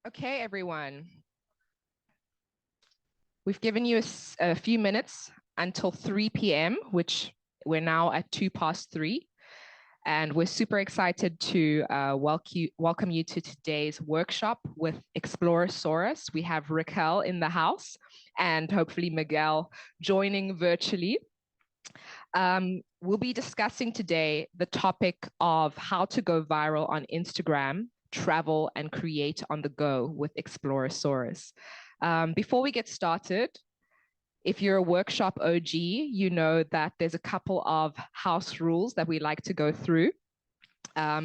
Okay, everyone. We've given you a few minutes until 3 p.m., which we're now at 3:02. And we're super excited to welcome you to today's workshop with Explorerssaurus. We have Raquel in the house and hopefully Miguel joining virtually. We'll be discussing today the topic of how to go viral on Instagram, travel, and create on the go with Explorerssaurus. Before we get started, if you're a workshop OG, you know that there's a couple of house rules that we like to go through.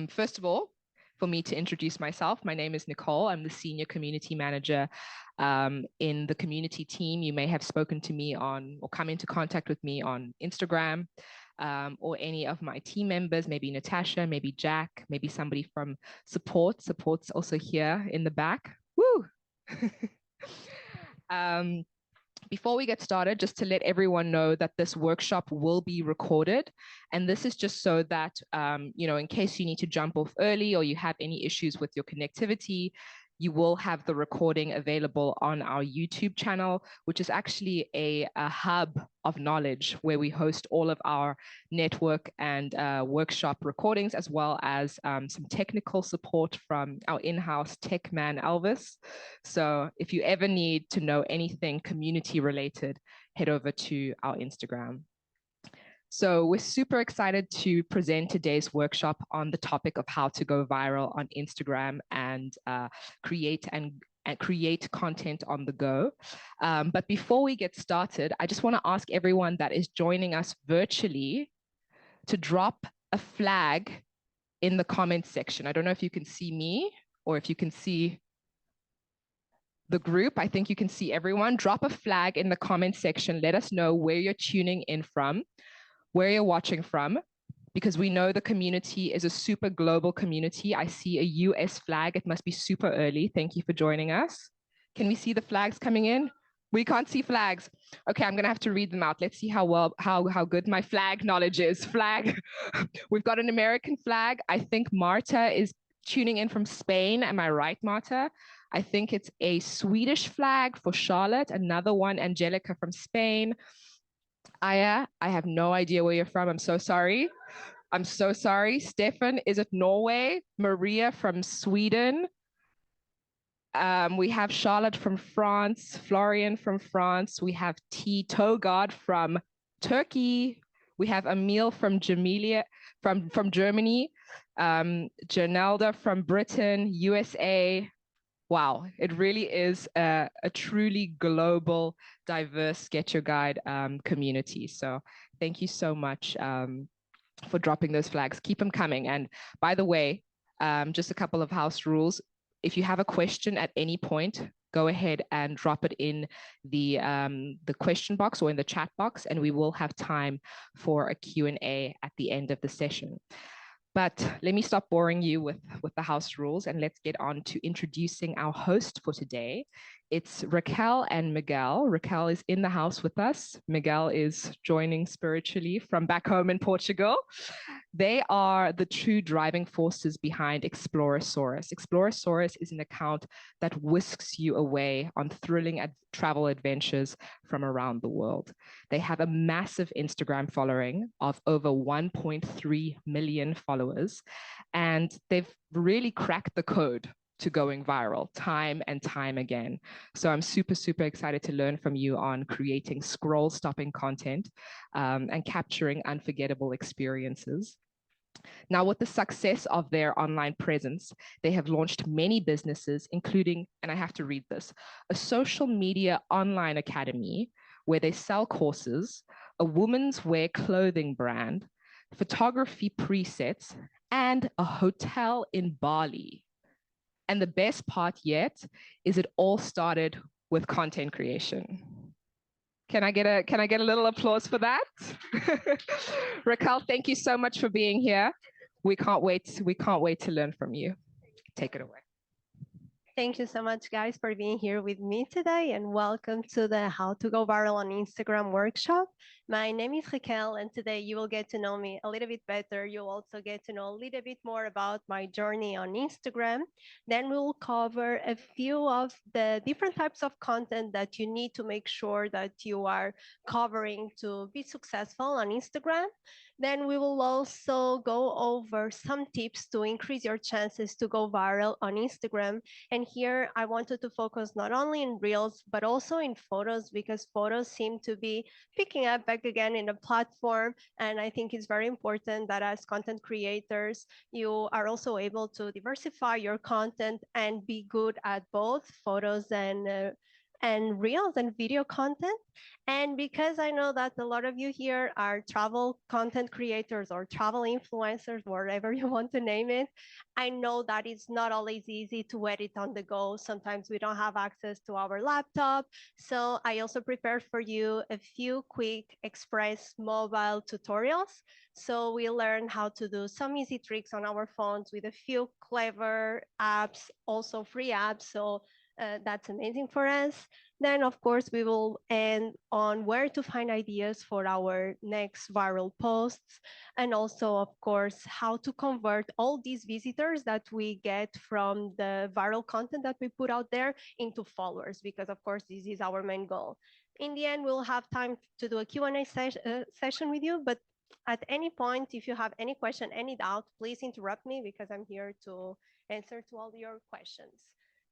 First of all, for me to introduce myself, my name is Nicole. I'm the Senior Community Manager in the community team. You may have spoken to me on or come into contact with me on Instagram or any of my team members, maybe Natasha, maybe Jack, maybe somebody from support. Support's also here in the back. Woo! Before we get started, just to let everyone know that this workshop will be recorded. And this is just so that, in case you need to jump off early or you have any issues with your connectivity, you will have the recording available on our YouTube channel, which is actually a hub of knowledge where we host all of our network and workshop recordings, as well as some technical support from our in-house tech man, Elvis. So if you ever need to know anything community related, head over to our Instagram. So we're super excited to present today's workshop on the topic of how to go viral on Instagram and create content on the go. But before we get started, I just want to ask everyone that is joining us virtually to drop a flag in the comments section. I don't know if you can see me or if you can see the group. I think you can see everyone. Drop a flag in the comment section. Let us know where you're tuning in from, where you're watching from, because we know the community is a super global community. I see a US flag. It must be super early. Thank you for joining us. Can we see the flags coming in? We can't see flags. Okay, I'm gonna have to read them out. Let's see how good my flag knowledge is. Flag. We've got an American flag. I think Marta is tuning in from Spain. Am I right, Marta? I think it's a Swedish flag for Charlotte. Another one, Angelica from Spain. Aya, I have no idea where you're from. I'm so sorry. I'm so sorry. Stefan, is it Norway? Maria from Sweden. We have Charlotte from France, Florian from France. We have T. Togard from Turkey. We have Emil from Jamelia from Germany. Janelda from Britain, USA. Wow, it really is a truly global, diverse Get Your Guide community. So thank you so much for dropping those flags. Keep them coming. And by the way, just a couple of house rules. If you have a question at any point, go ahead and drop it in the question box or in the chat box, and we will have time for a Q&A at the end of the session. But let me stop boring you with the house rules and let's get on to introducing our host for today. It's Raquel and Miguel. Raquel is in the house with us. Miguel is joining spiritually from back home in Portugal. They are the true driving forces behind Explorerssaurus. Explorerssaurus is an account that whisks you away on thrilling travel adventures from around the world. They have a massive Instagram following of over 1.3 million followers, and they've really cracked the code to going viral time and time again. So I'm super, super excited to learn from you on creating scroll-stopping content and capturing unforgettable experiences. Now, with the success of their online presence, they have launched many businesses, including, and I have to read this, a social media online academy where they sell courses, a women's wear clothing brand, photography presets, and a hotel in Bali. And the best part yet is it all started with content creation. Can I get a little applause for that? Raquel, thank you so much for being here. We can't wait to learn from you. Take it away. Thank you so much, guys, for being here with me today, and welcome to the How to Go Viral on Instagram workshop. My name is Raquel, and today you will get to know me a little bit better. You'll also get to know a little bit more about my journey on Instagram. Then we'll cover a few of the different types of content that you need to make sure that you are covering to be successful on Instagram. Then we will also go over some tips to increase your chances to go viral on Instagram. And here I wanted to focus not only in reels, but also in photos because photos seem to be picking up back again in the platform. And I think it's very important that as content creators, you are also able to diversify your content and be good at both photos and reels and video content. And because I know that a lot of you here are travel content creators or travel influencers, whatever you want to name it, I know that it's not always easy to edit on the go. Sometimes we don't have access to our laptop. So I also prepared for you a few quick express mobile tutorials. So we learn how to do some easy tricks on our phones with a few clever apps, also free apps. So that's amazing for us. Then, of course, we will end on where to find ideas for our next viral posts. And also, of course, how to convert all these visitors that we get from the viral content that we put out there into followers, because, of course, this is our main goal. In the end, we'll have time to do a Q&A session with you, but at any point, if you have any question, any doubt, please interrupt me because I'm here to answer to all your questions.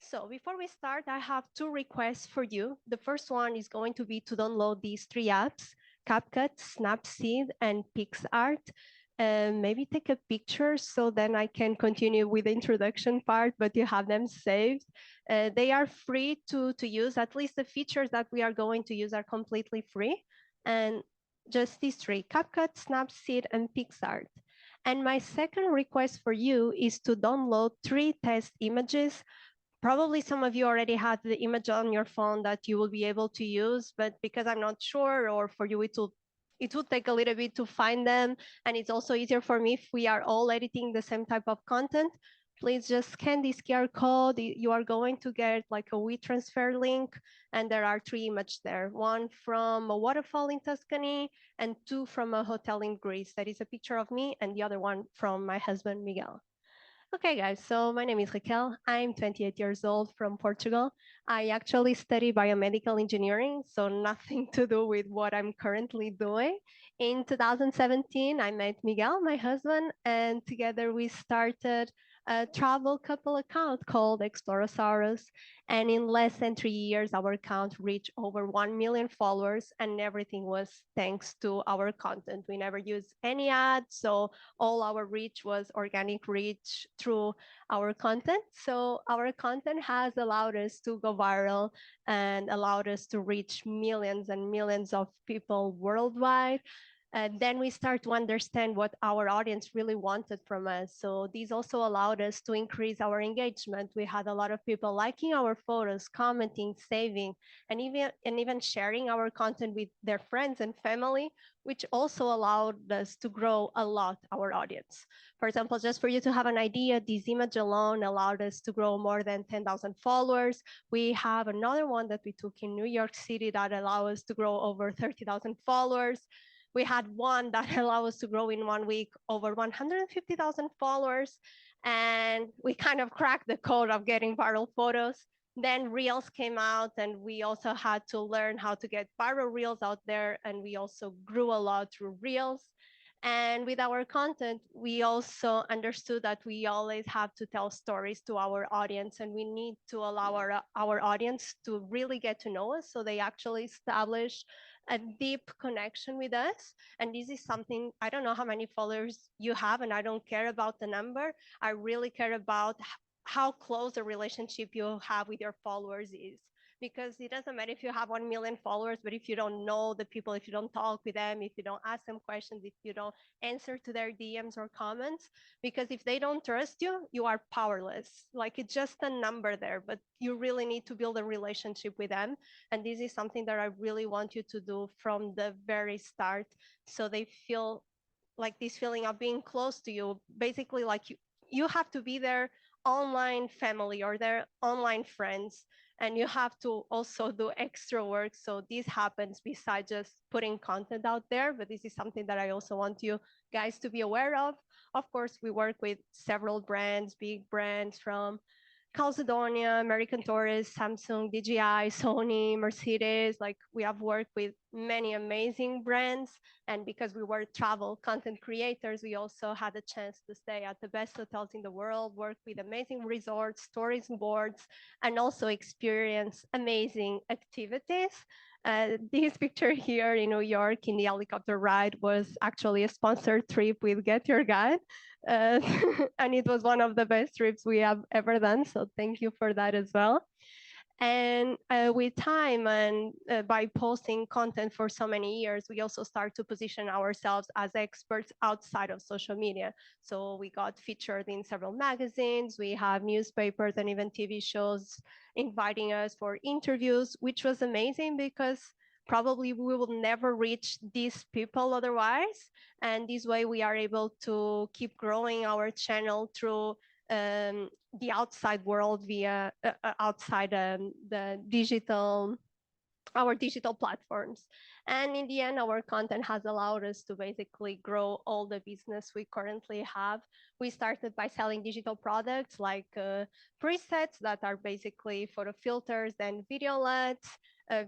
So before we start, I have two requests for you. The first one is going to be to download these three apps, CapCut, Snapseed, and PixArt. Maybe take a picture so then I can continue with the introduction part, but you have them saved. They are free to use. At least the features that we are going to use are completely free. And just these three, CapCut, Snapseed, and PixArt. And my second request for you is to download 3 test images. Probably some of you already have the image on your phone that you will be able to use, but because I'm not sure, or for you it will take a little bit to find them, and it's also easier for me if we are all editing the same type of content. Please just scan this QR code. You are going to get like a WeTransfer link, and there are 3 images there. One from a waterfall in Tuscany, and 2 from a hotel in Greece. That is a picture of me, and the other one from my husband, Miguel. Okay, guys, so my name is Raquel. I'm 28 years old from Portugal. I actually study biomedical engineering, so nothing to do with what I'm currently doing. In 2017, I met Miguel, my husband, and together we started a travel couple account called Explorerssaurus. And in less than 3 years, our account reached over 1 million followers, and everything was thanks to our content. We never used any ads, so all our reach was organic reach through our content. So our content has allowed us to go viral and allowed us to reach millions and millions of people worldwide. And then we start to understand what our audience really wanted from us. So these also allowed us to increase our engagement. We had a lot of people liking our photos, commenting, saving, and even sharing our content with their friends and family, which also allowed us to grow a lot our audience. For example, just for you to have an idea, this image alone allowed us to grow more than 10,000 followers. We have another one that we took in New York City that allowed us to grow over 30,000 followers. We had one that allowed us to grow in 1 week over 150,000 followers. And we kind of cracked the code of getting viral photos. Then Reels came out, and we also had to learn how to get viral Reels out there. And we also grew a lot through Reels. And with our content, we also understood that we always have to tell stories to our audience, and we need to allow our audience to really get to know us so they actually establish a deep connection with us. And this is something, I don't know how many followers you have, and I don't care about the number. I really care about how close a relationship you have with your followers is. Because it doesn't matter if you have 1 million followers, but if you don't know the people, if you don't talk with them, if you don't ask them questions, if you don't answer to their DMs or comments, because if they don't trust you, you are powerless. Like, it's just a number there, but you really need to build a relationship with them. And this is something that I really want you to do from the very start, so they feel like this feeling of being close to you. Basically, like you have to be there online family or their online friends, and you have to also do extra work. So this happens besides just putting content out there, but this is something that I also want you guys to be aware of. Of course, we work with several brands, big brands from Calzedonia, American Tourist, Samsung, DJI, Sony, Mercedes. Like, we have worked with many amazing brands. And because we were travel content creators, we also had a chance to stay at the best hotels in the world, work with amazing resorts, tourism boards, and also experience amazing activities. This picture here in New York in the helicopter ride was actually a sponsored trip with Get Your Guide. Uh, and it was one of the best trips we have ever done. So thank you for that as well. And with time and by posting content for so many years, we also start to position ourselves as experts outside of social media. So we got featured in several magazines, we have newspapers and even TV shows inviting us for interviews, which was amazing because probably we will never reach these people otherwise. And this way we are able to keep growing our channel through the outside world via outside the digital our digital platforms. And in the end, our content has allowed us to basically grow all the business we currently have. We started by selling digital products like presets that are basically photo filters and video LEDs.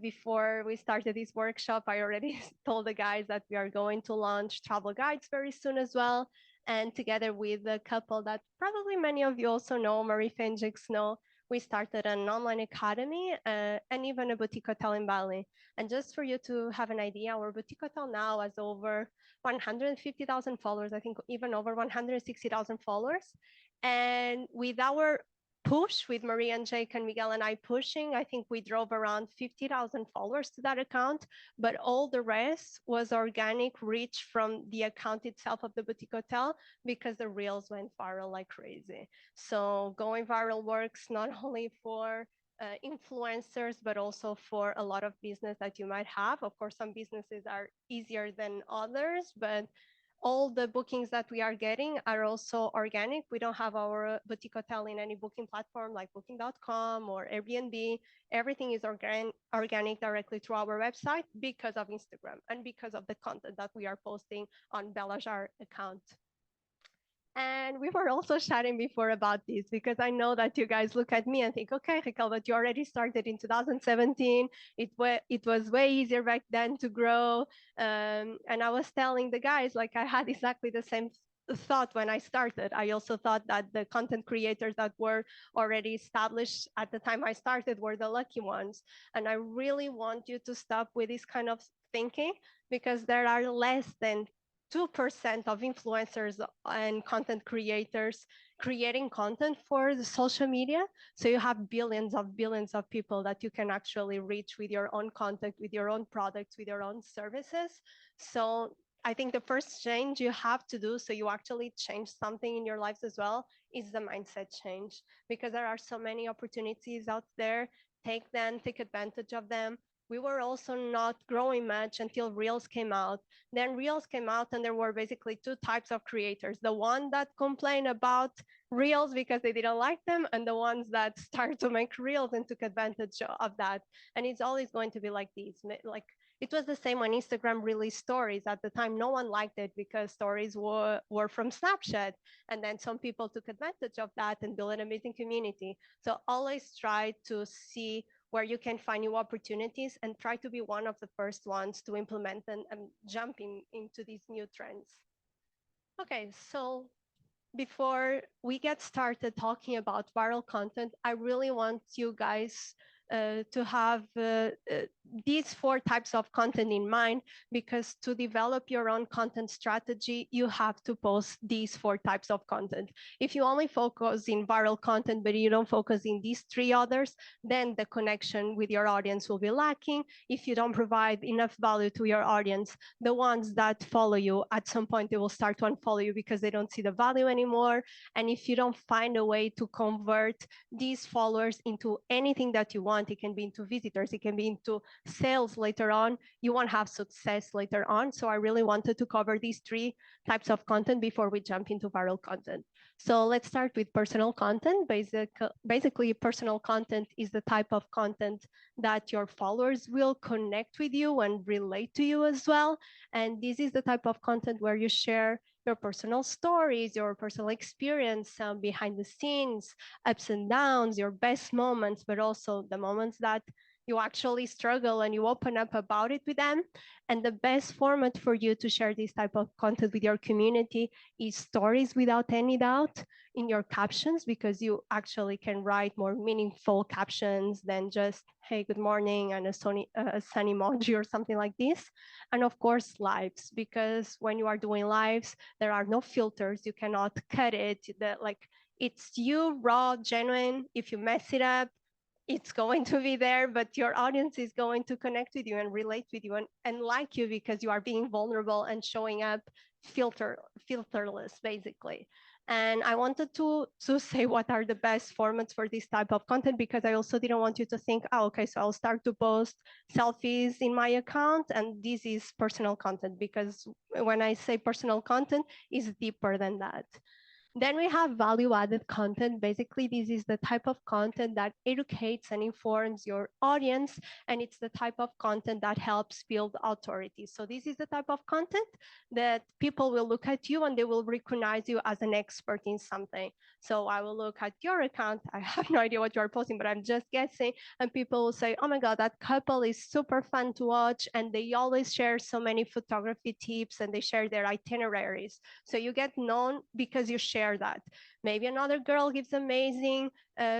Before we started this workshop, I already told the guys that we are going to launch travel guides very soon as well. And together with a couple that probably many of you also know, Marie Fenjix know, we started an online academy and even a boutique hotel in Bali. And just for you to have an idea, our boutique hotel now has over 150,000 followers, I think even over 160,000 followers. And with our push, with Marie and Jake and Miguel and I pushing, I think we drove around 50,000 followers to that account, but all the rest was organic reach from the account itself of the boutique hotel because the reels went viral like crazy. So going viral works not only for influencers, but also for a lot of business that you might have. Of course, some businesses are easier than others, but all the bookings that we are getting are also organic. We don't have our boutique hotel in any booking platform like booking.com or Airbnb. Everything is organic directly through our website because of Instagram and because of the content that we are posting on Belajar account. And we were also chatting before about this because I know that you guys look at me and think, okay, Raquel, but you already started in 2017. It was way easier back then to grow. And I was telling the guys, like, I had exactly the same thought when I started. I also thought that the content creators that were already established at the time I started were the lucky ones. And I really want you to stop with this kind of thinking because there are less than 2% of influencers and content creators creating content for the social media. So you have billions of people that you can actually reach with your own content, with your own products, with your own services. So I think the first change you have to do so you actually change something in your lives as well is the mindset change because there are so many opportunities out there. Take them, take advantage of them. We were also not growing much until Reels came out. Then Reels came out, and there were basically two types of creators: the one that complained about Reels because they didn't like them, and the ones that started to make Reels and took advantage of that. And it's always going to be like this. Like, it was the same when Instagram released stories. At the time, no one liked it because stories were from Snapchat. And then some people took advantage of that and built an amazing community. So always try to see where you can find new opportunities and try to be one of the first ones to implement and jump into these new trends. Okay, so before we get started talking about viral content, I really want you guys to have these four types of content in mind, because to develop your own content strategy, you have to post these four types of content. If you only focus in viral content, but you don't focus in these three others, then the connection with your audience will be lacking. If you don't provide enough value to your audience, the ones that follow you, at some point, they will start to unfollow you because they don't see the value anymore. And if you don't find a way to convert these followers into anything that you want, it can be into visitors, it can be into sales later on, you won't have success later on. So I really wanted to cover these three types of content before we jump into viral content. So let's start with personal content. Basically, personal content is the type of content that your followers will connect with you and relate to you as well. And this is the type of content where you share your personal stories, your personal experience behind the scenes, ups and downs, your best moments, but also the moments that you actually struggle and you open up about it with them. And the best format for you to share this type of content with your community is stories without any doubt in your captions, because you actually can write more meaningful captions than just, hey, good morning, and a sunny emoji or something like this. And of course, lives, because when you are doing lives, there are no filters. You cannot cut it. It's you, raw, genuine. If you mess it up, it's going to be there, but your audience is going to connect with you and relate with you and like you, because you are being vulnerable and showing up filterless, basically. And I wanted to say what are the best formats for this type of content, because I also didn't want you to think, oh, okay, so I'll start to post selfies in my account and this is personal content, because when I say personal content, it's deeper than that. Then we have value added content. Basically, this is the type of content that educates and informs your audience, and it's the type of content that helps build authority. So this is the type of content that people will look at you and they will recognize you as an expert in something. So I will look at your account. I have no idea what you are posting, but I'm just guessing. And people will say, oh my God, that couple is super fun to watch. And they always share so many photography tips and they share their itineraries. So you get known because you share that. Maybe another girl gives amazing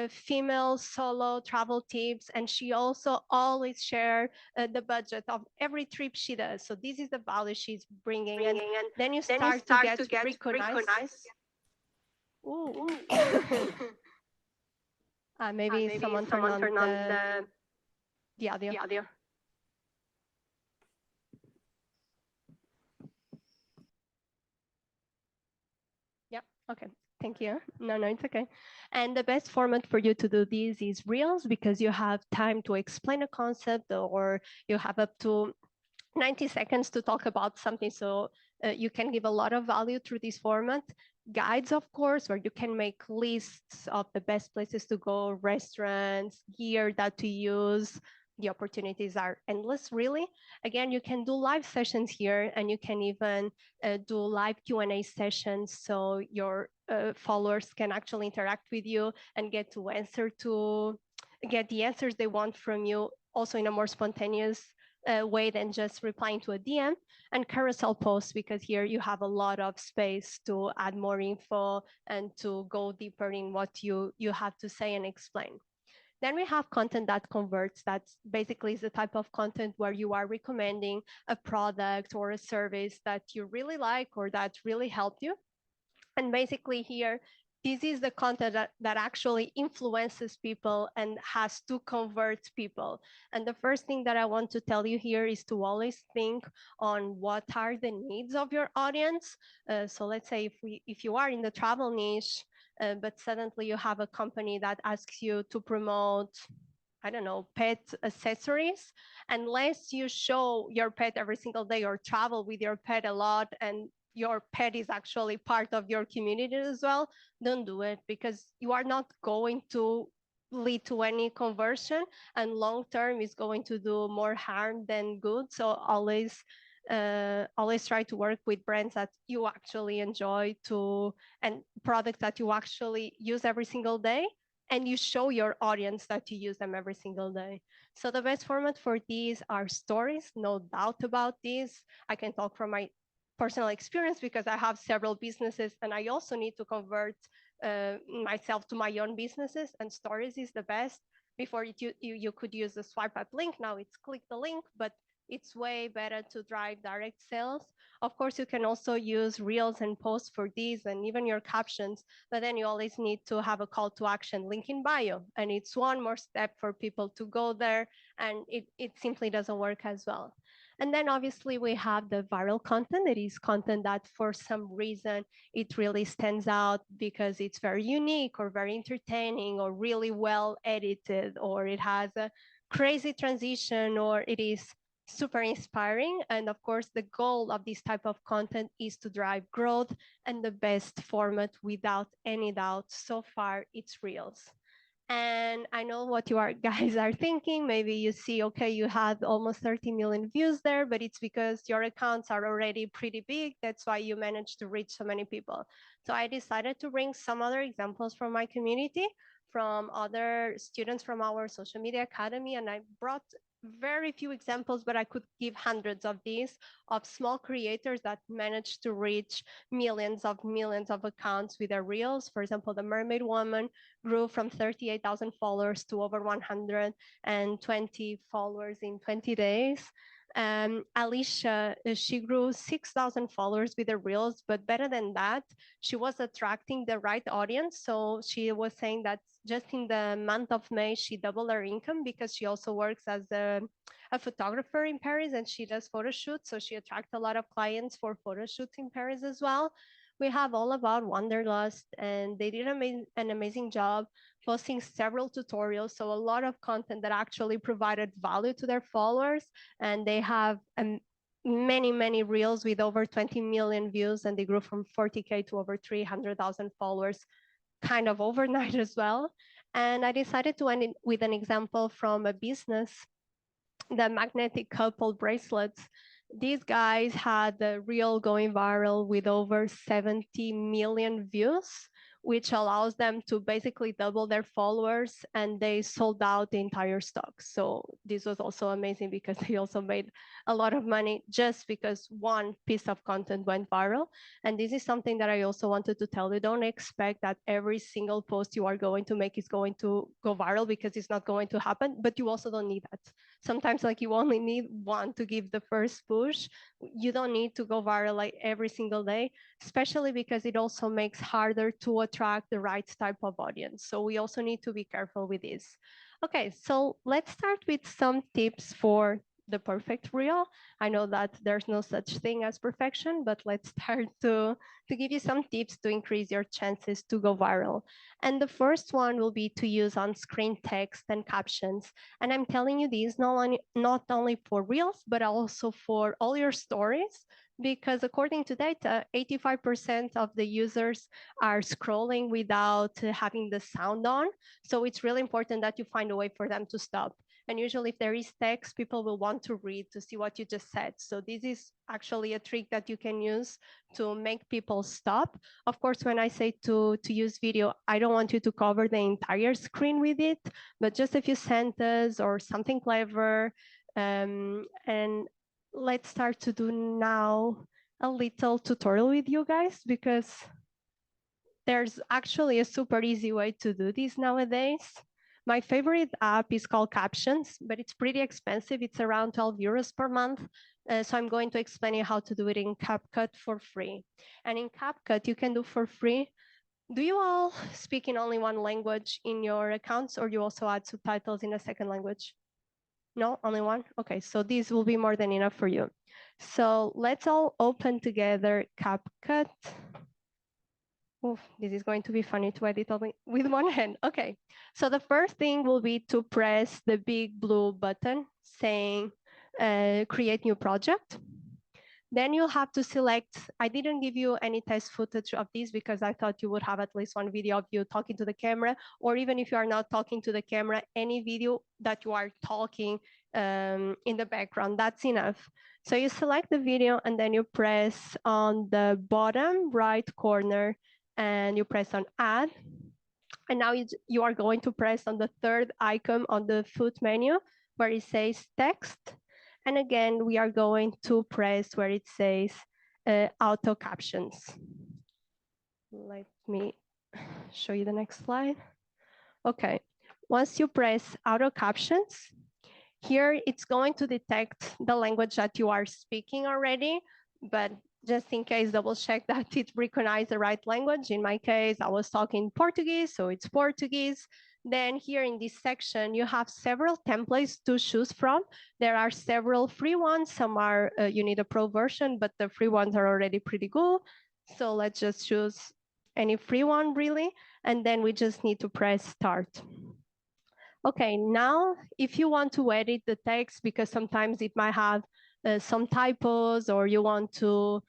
female solo travel tips, and she also always share the budget of every trip she does. So this is the value she's bringing, and then you start to get recognized. Ooh. Maybe someone turn on the audio. Yep. Okay. Thank you. No, it's okay. And the best format for you to do this is Reels, because you have time to explain a concept, or you have up to 90 seconds to talk about something. So you can give a lot of value through this format. Guides, of course, where you can make lists of the best places to go, restaurants, gear that to use. The opportunities are endless, really. Again, you can do live sessions here, and you can even do live Q&A sessions, so your followers can actually interact with you and get the answers they want from you, also in a more spontaneous way than just replying to a DM. And carousel posts, because here you have a lot of space to add more info and to go deeper in what you have to say and explain. Then we have content that converts. That's basically the type of content where you are recommending a product or a service that you really like or that really helped you. And basically here, this is the content that actually influences people and has to convert people. And the first thing that I want to tell you here is to always think on what are the needs of your audience. So let's say if you are in the travel niche, but suddenly you have a company that asks you to promote, I don't know, pet accessories, unless you show your pet every single day or travel with your pet a lot and your pet is actually part of your community as well, don't do it, because you are not going to lead to any conversion, and long term is going to do more harm than good. So always try to work with brands that you actually enjoy and products that you actually use every single day, and you show your audience that you use them every single day. So the best format for these are stories, no doubt about this. I can talk from my personal experience because I have several businesses and I also need to convert myself to my own businesses, and stories is the best. Before you could use the swipe up link, now it's click the link, but it's way better to drive direct sales. Of course, you can also use reels and posts for these and even your captions, but then you always need to have a call to action, link in bio. And it's one more step for people to go there, and it simply doesn't work as well. And then obviously we have the viral content. It is content that for some reason it really stands out because it's very unique or very entertaining or really well edited, or it has a crazy transition, or it is super inspiring. And of course, the goal of this type of content is to drive growth, and the best format, without any doubt, so far, it's Reels. And I know what you are guys are thinking. Maybe you see, okay, you had almost 30 million views there, but it's because your accounts are already pretty big. That's why you managed to reach so many people. So I decided to bring some other examples from my community, from other students from our social media academy. And I brought very few examples, but I could give hundreds of these, of small creators that managed to reach millions of accounts with their reels. For example, the Mermaid Woman grew from 38,000 followers to over 120 followers in 20 days. Alicia, she grew 6,000 followers with her reels, but better than that, she was attracting the right audience. So she was saying that just in the month of May, she doubled her income because she also works as a photographer in Paris, and she does photo shoots. So she attracts a lot of clients for photo shoots in Paris as well. We have All About Wanderlust, and they did an amazing job posting several tutorials. So a lot of content that actually provided value to their followers. And they have many reels with over 20 million views, and they grew from 40K to over 300,000 followers kind of overnight as well. And I decided to end with an example from a business, the magnetic couple bracelets. These guys had the reel going viral with over 70 million views, which allows them to basically double their followers, and they sold out the entire stock. So this was also amazing because they also made a lot of money just because one piece of content went viral. And this is something that I also wanted to tell you. Don't expect that every single post you are going to make is going to go viral, because it's not going to happen, but you also don't need that. Sometimes like you only need one to give the first push. You don't need to go viral like every single day, especially because it also makes harder to attract the right type of audience. So we also need to be careful with this. Okay, so let's start with some tips for the perfect reel. I know that there's no such thing as perfection, but let's start to give you some tips to increase your chances to go viral. And the first one will be to use on-screen text and captions. And I'm telling you this not only for reels, but also for all your stories, because according to data, 85% of the users are scrolling without having the sound on. So it's really important that you find a way for them to stop. And usually if there is text, people will want to read to see what you just said. So this is actually a trick that you can use to make people stop. Of course, when I say to use video, I don't want you to cover the entire screen with it, but just a few sentences or something clever. And let's start to do now a little tutorial with you guys, because there's actually a super easy way to do this nowadays. My favorite app is called Captions, but it's pretty expensive. It's around 12 euros per month. So I'm going to explain you how to do it in CapCut for free. And in CapCut, you can do for free. Do you all speak in only one language in your accounts, or you also add subtitles in a second language? No, only one? Okay, so this will be more than enough for you. So let's all open together CapCut. Oof, this is going to be funny to edit with one hand. Okay, so the first thing will be to press the big blue button saying create new project. Then you'll have to select, I didn't give you any test footage of this because I thought you would have at least one video of you talking to the camera, or even if you are not talking to the camera, any video that you are talking in the background, that's enough. So you select the video and then you press on the bottom right corner and you press on add. And now you are going to press on the third icon on the foot menu where it says text. And again, we are going to press where it says auto captions. Let me show you the next slide. Okay, once you press auto captions, here it's going to detect the language that you are speaking already, but just in case, double check that it recognized the right language. In my case, I was talking Portuguese, so it's Portuguese. Then here in this section, you have several templates to choose from. There are several free ones. Some are, you need a pro version, but the free ones are already pretty good. So let's just choose any free one really. And then we just need to press start. Okay, now if you want to edit the text, because sometimes it might have some typos, or you want to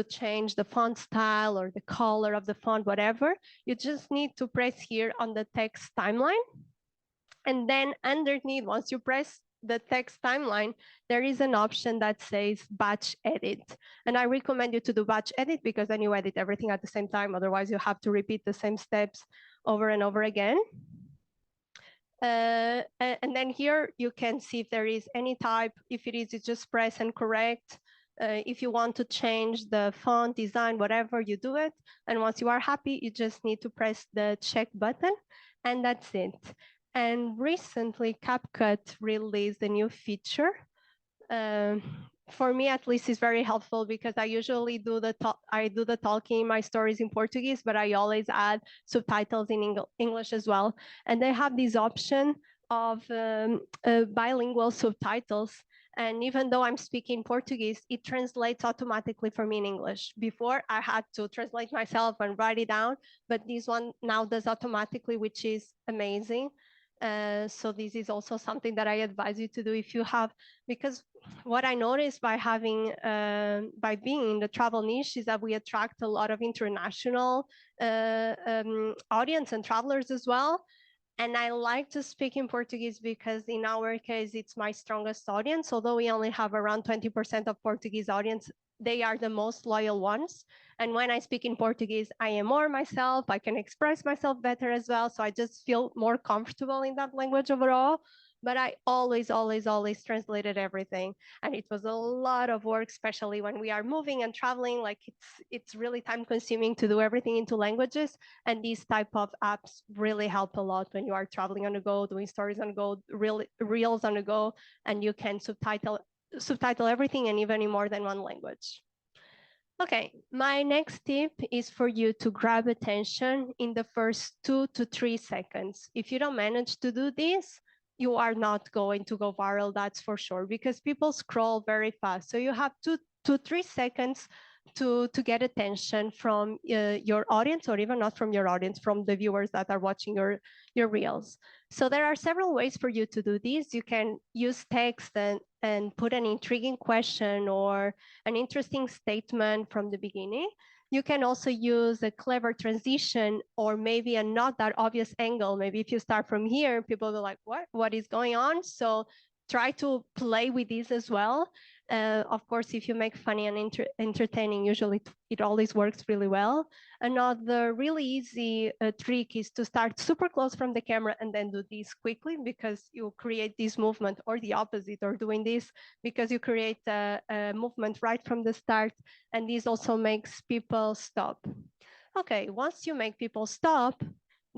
change the font style or the color of the font, whatever, you just need to press here on the text timeline. And then underneath, once you press the text timeline, there is an option that says batch edit. And I recommend you to do batch edit, because then you edit everything at the same time. Otherwise, you have to repeat the same steps over and over again. And then here you can see if there is any type. If it is, you just press and correct. If you want to change the font design, whatever, you do it. And once you are happy, you just need to press the check button, and that's it. And recently, CapCut released a new feature. For me, at least, is very helpful, because I usually do the talking in my stories in Portuguese, but I always add subtitles in English as well. And they have this option of bilingual subtitles. And even though I'm speaking Portuguese, it translates automatically for me in English. Before, I had to translate myself and write it down, but this one now does automatically, which is amazing. So this is also something that I advise you to do if you have, because what I noticed by being in the travel niche is that we attract a lot of international audience and travelers as well. And I like to speak in Portuguese because in our case, it's my strongest audience. Although we only have around 20% of Portuguese audience, they are the most loyal ones. And when I speak in Portuguese, I am more myself. I can express myself better as well. So I just feel more comfortable in that language overall. But I always, always, always translated everything. And it was a lot of work, especially when we are moving and traveling. Like it's really time consuming to do everything into languages. And these type of apps really help a lot when you are traveling on the go, doing stories on the go, reels on the go, and you can subtitle everything, and even in more than one language. Okay, my next tip is for you to grab attention in the first 2 to 3 seconds. If you don't manage to do this, you are not going to go viral, that's for sure, because people scroll very fast. So you have 2 to 3 seconds to get attention from your audience, or even not from your audience, from the viewers that are watching your reels. So there are several ways for you to do this. You can use text and put an intriguing question or an interesting statement from the beginning. You can also use a clever transition, or maybe a not that obvious angle. Maybe if you start from here, people will be like, what is going on? So try to play with this as well. Of course, if you make funny and entertaining, usually it always works really well. Another really easy trick is to start super close from the camera and then do this quickly, because you create this movement, or the opposite, or doing this because you create a movement right from the start, and this also makes people stop. Okay, once you make people stop,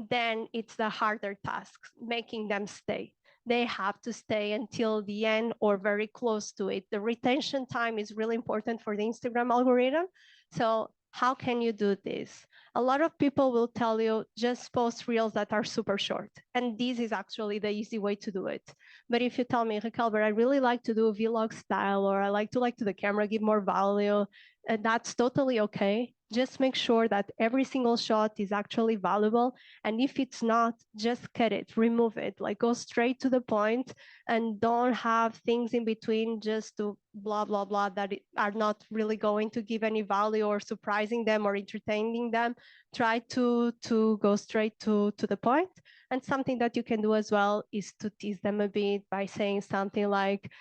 then it's the harder task, making them stay. They have to stay until the end or very close to it. The retention time is really important for the Instagram algorithm. So how can you do this? A lot of people will tell you just post reels that are super short. And this is actually the easy way to do it. But if you tell me, Raquel, but I really like to do a vlog style, or I like to the camera, give more value, that's totally okay. Just make sure that every single shot is actually valuable. And if it's not, just cut it, remove it, like go straight to the point, and don't have things in between just to blah, blah, blah, that are not really going to give any value or surprising them or entertaining them. Try to go straight to the point. And something that you can do as well is to tease them a bit by saying something like,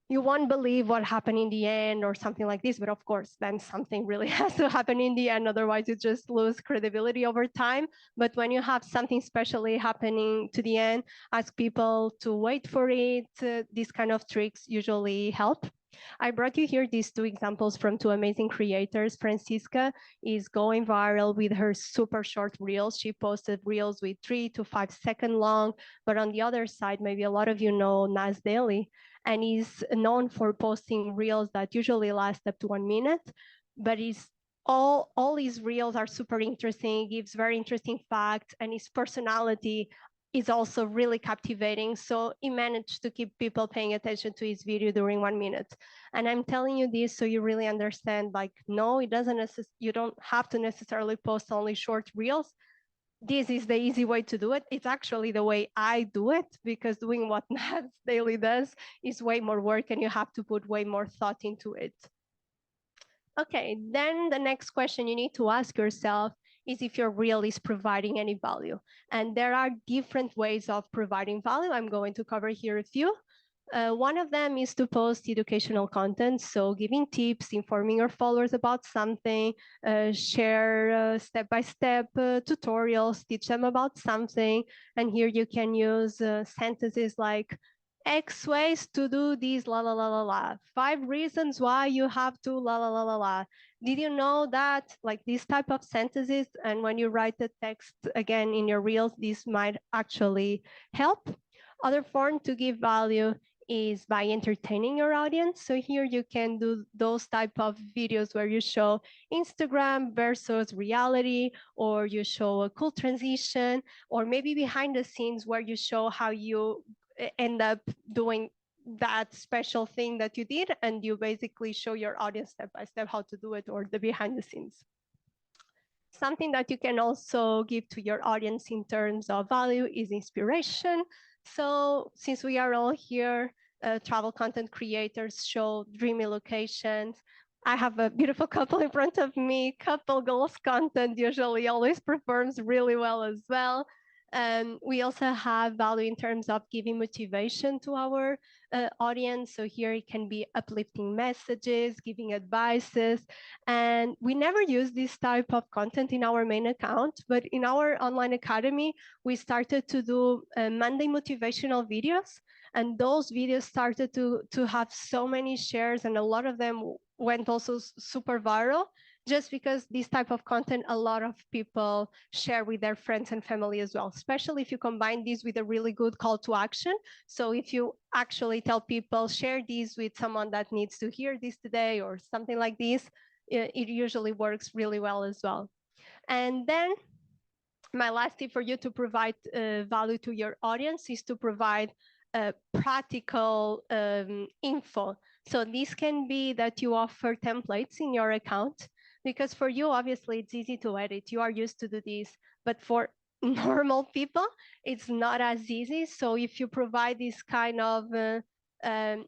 you won't believe what happened in the end, or something like this. But of course, then something really has to happen in the end. Otherwise, you just lose credibility over time. But when you have something specially happening to the end, ask people to wait for it. These kind of tricks usually help. I brought you here these 2 examples from 2 amazing creators. Francisca is going viral with her super short reels. She posted reels with 3 to 5 second long. But on the other side, maybe a lot of you know Nas Daily, and is known for posting reels that usually last up to 1 minute, but all his reels are super interesting, gives very interesting facts, and his personality is also really captivating. So he managed to keep people paying attention to his video during 1 minute. And I'm telling you this so you really understand, like, no, it doesn't you don't have to necessarily post only short reels. this is the easy way to do it. It's actually the way I do it, because doing what Nats daily does is way more work and you have to put way more thought into it. Okay, then the next question you need to ask yourself is if your reel is providing any value. And there are different ways of providing value. I'm going to cover here a few. One of them is to post educational content, so giving tips, informing your followers about something, share step-by-step tutorials, teach them about something. And here you can use sentences like X ways to do this, la la la la la. 5 reasons why you have to, la la la la la. Did you know that? Like these type of sentences, and when you write the text again in your reels, this might actually help. Other form to give value is by entertaining your audience. So here you can do those type of videos where you show Instagram versus reality, or you show a cool transition, or maybe behind the scenes where you show how you end up doing that special thing that you did, and you basically show your audience step by step how to do it, or the behind the scenes. Something that you can also give to your audience in terms of value is inspiration. So since we are all here, travel content creators, show dreamy locations. I have a beautiful couple in front of me. Couple goals content usually always performs really well as well. We also have value in terms of giving motivation to our audience. So here it can be uplifting messages, giving advices, and we never use this type of content in our main account, but in our online academy, we started to do Monday motivational videos. And those videos started to have so many shares, and a lot of them went also super viral, just because this type of content, a lot of people share with their friends and family as well, especially if you combine this with a really good call to action. So if you actually tell people, share this with someone that needs to hear this today or something like this, it usually works really well as well. And then my last tip for you to provide value to your audience is to provide practical info. So this can be that you offer templates in your account, because for you, obviously, it's easy to edit. You are used to do this, but for normal people, it's not as easy. So if you provide this kind of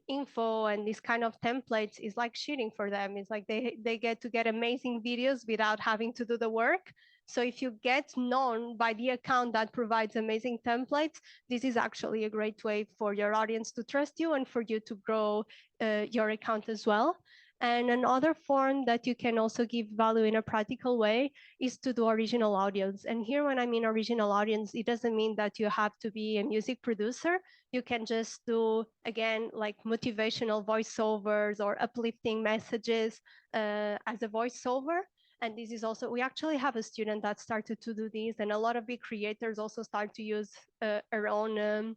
info and this kind of templates, is like cheating for them. It's like they get to get amazing videos without having to do the work. So if you get known by the account that provides amazing templates, this is actually a great way for your audience to trust you and for you to grow your account as well. And another form that you can also give value in a practical way is to do original audios. And here, when I mean original audience, it doesn't mean that you have to be a music producer. You can just do, again, like motivational voiceovers or uplifting messages as a voiceover. And this is also, we actually have a student that started to do this, and a lot of big creators also start to use her own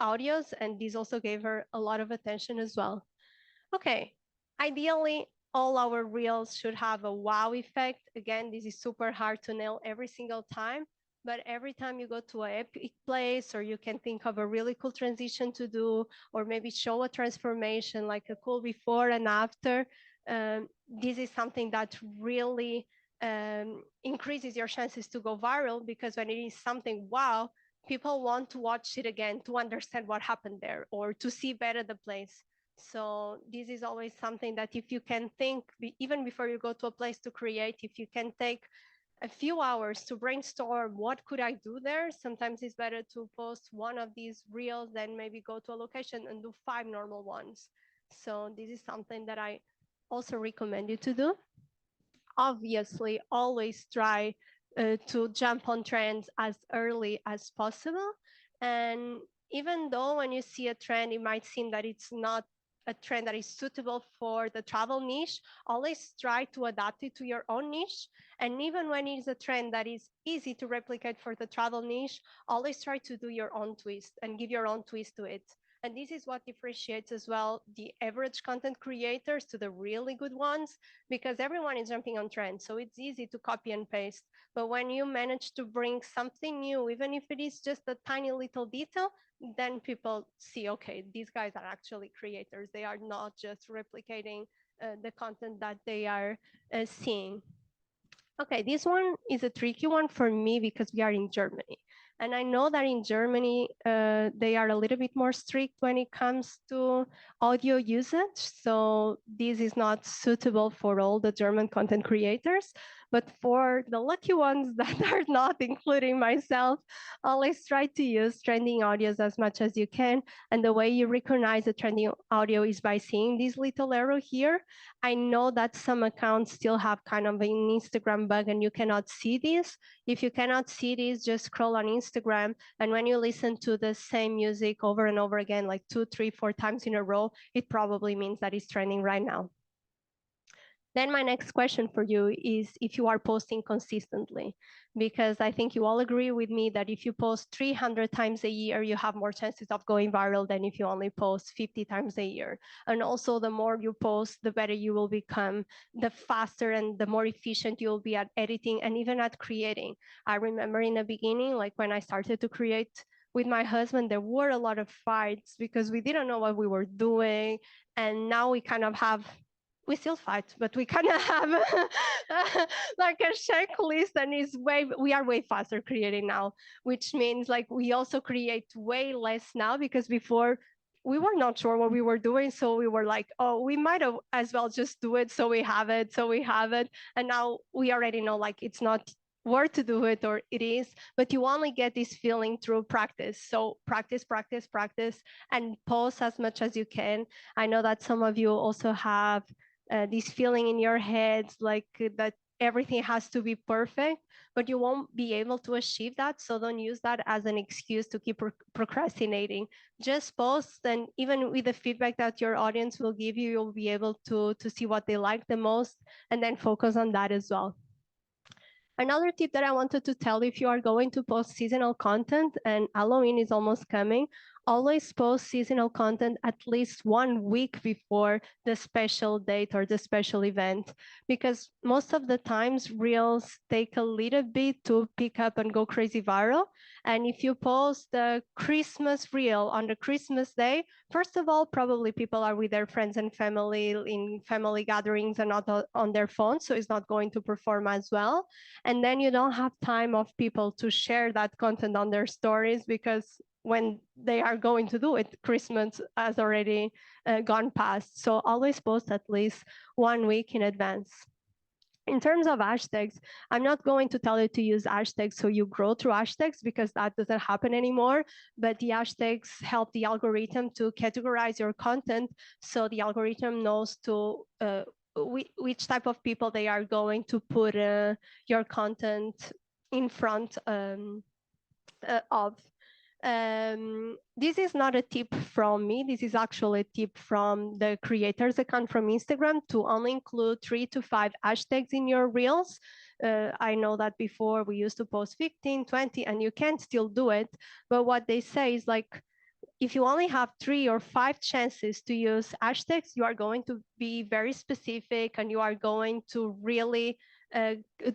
audios, and this also gave her a lot of attention as well. Okay, ideally, all our reels should have a wow effect. Again, this is super hard to nail every single time, but every time you go to an epic place, or you can think of a really cool transition to do, or maybe show a transformation, like a cool before and after, this is something that really increases your chances to go viral, because when it is something wow, people want to watch it again to understand what happened there or to see better the place. So this is always something that if you can think, even before you go to a place to create, if you can take a few hours to brainstorm what could I do there, sometimes it's better to post one of these reels than maybe go to a location and do 5 normal ones. So this is something that I also recommend you to do. Obviously, always try to jump on trends as early as possible. And even though when you see a trend, it might seem that it's not a trend that is suitable for the travel niche, always try to adapt it to your own niche. And even when it's a trend that is easy to replicate for the travel niche, always try to do your own twist and give your own twist to it. And this is what differentiates as well the average content creators to the really good ones, because everyone is jumping on trends. So it's easy to copy and paste. But when you manage to bring something new, even if it is just a tiny little detail, then people see, okay, these guys are actually creators. They are not just replicating the content that they are seeing. Okay, this one is a tricky one for me because we are in Germany. And I know that in Germany, they are a little bit more strict when it comes to audio usage. So this is not suitable for all the German content creators. But for the lucky ones that are not, including myself, always try to use trending audios as much as you can. And the way you recognize a trending audio is by seeing this little arrow here. I know that some accounts still have kind of an Instagram bug and you cannot see this. If you cannot see this, just scroll on Instagram. And when you listen to the same music over and over again, like 2, 3, 4 times in a row, it probably means that it's trending right now. Then my next question for you is if you are posting consistently, because I think you all agree with me that if you post 300 times a year, you have more chances of going viral than if you only post 50 times a year. And also the more you post, the better you will become, the faster and the more efficient you'll be at editing and even at creating. I remember in the beginning, like when I started to create with my husband, there were a lot of fights because we didn't know what we were doing. And now we kind of have, we still fight, but we kind of have like a checklist, and we are way faster creating now, which means like we also create way less now because before we were not sure what we were doing, so we were like, oh, we might have as well just do it, so we have it, and now we already know like it's not worth to do it or it is, but you only get this feeling through practice. So practice, and post as much as you can. I know that some of you also have this feeling in your head like that everything has to be perfect, but you won't be able to achieve that. So don't use that as an excuse to keep procrastinating. Just post, and even with the feedback that your audience will give you, you'll be able to see what they like the most and then focus on that as well. Another tip that I wanted to tell, if you are going to post seasonal content and Halloween is almost coming, always post seasonal content at least 1 week before the special date or the special event, because most of the times reels take a little bit to pick up and go crazy viral. And if you post the Christmas reel on the Christmas day, first of all, probably people are with their friends and family in family gatherings and not on their phones, so it's not going to perform as well. And then you don't have time of people to share that content on their stories because when they are going to do it, Christmas has already gone past. So always post at least 1 week in advance. In terms of hashtags, I'm not going to tell you to use hashtags so you grow through hashtags because that doesn't happen anymore. But the hashtags help the algorithm to categorize your content so the algorithm knows to which type of people they are going to put your content in front of. This is not a tip from me. This is actually a tip from the creators account from Instagram to only include 3 to 5 hashtags in your reels. I know that before we used to post 15, 20, and you can still do it. But what they say is like, if you only have 3 or 5 chances to use hashtags, you are going to be very specific and you are going to really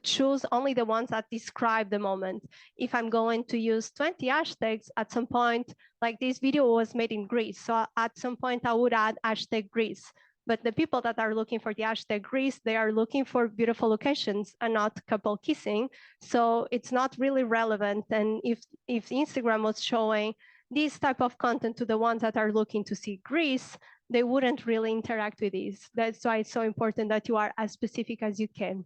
choose only the ones that describe the moment. If I'm going to use 20 hashtags at some point, like this video was made in Greece, so at some point I would add hashtag Greece. But the people that are looking for the hashtag Greece, they are looking for beautiful locations and not couple kissing. So it's not really relevant. And if Instagram was showing this type of content to the ones that are looking to see Greece, they wouldn't really interact with these. That's why it's so important that you are as specific as you can.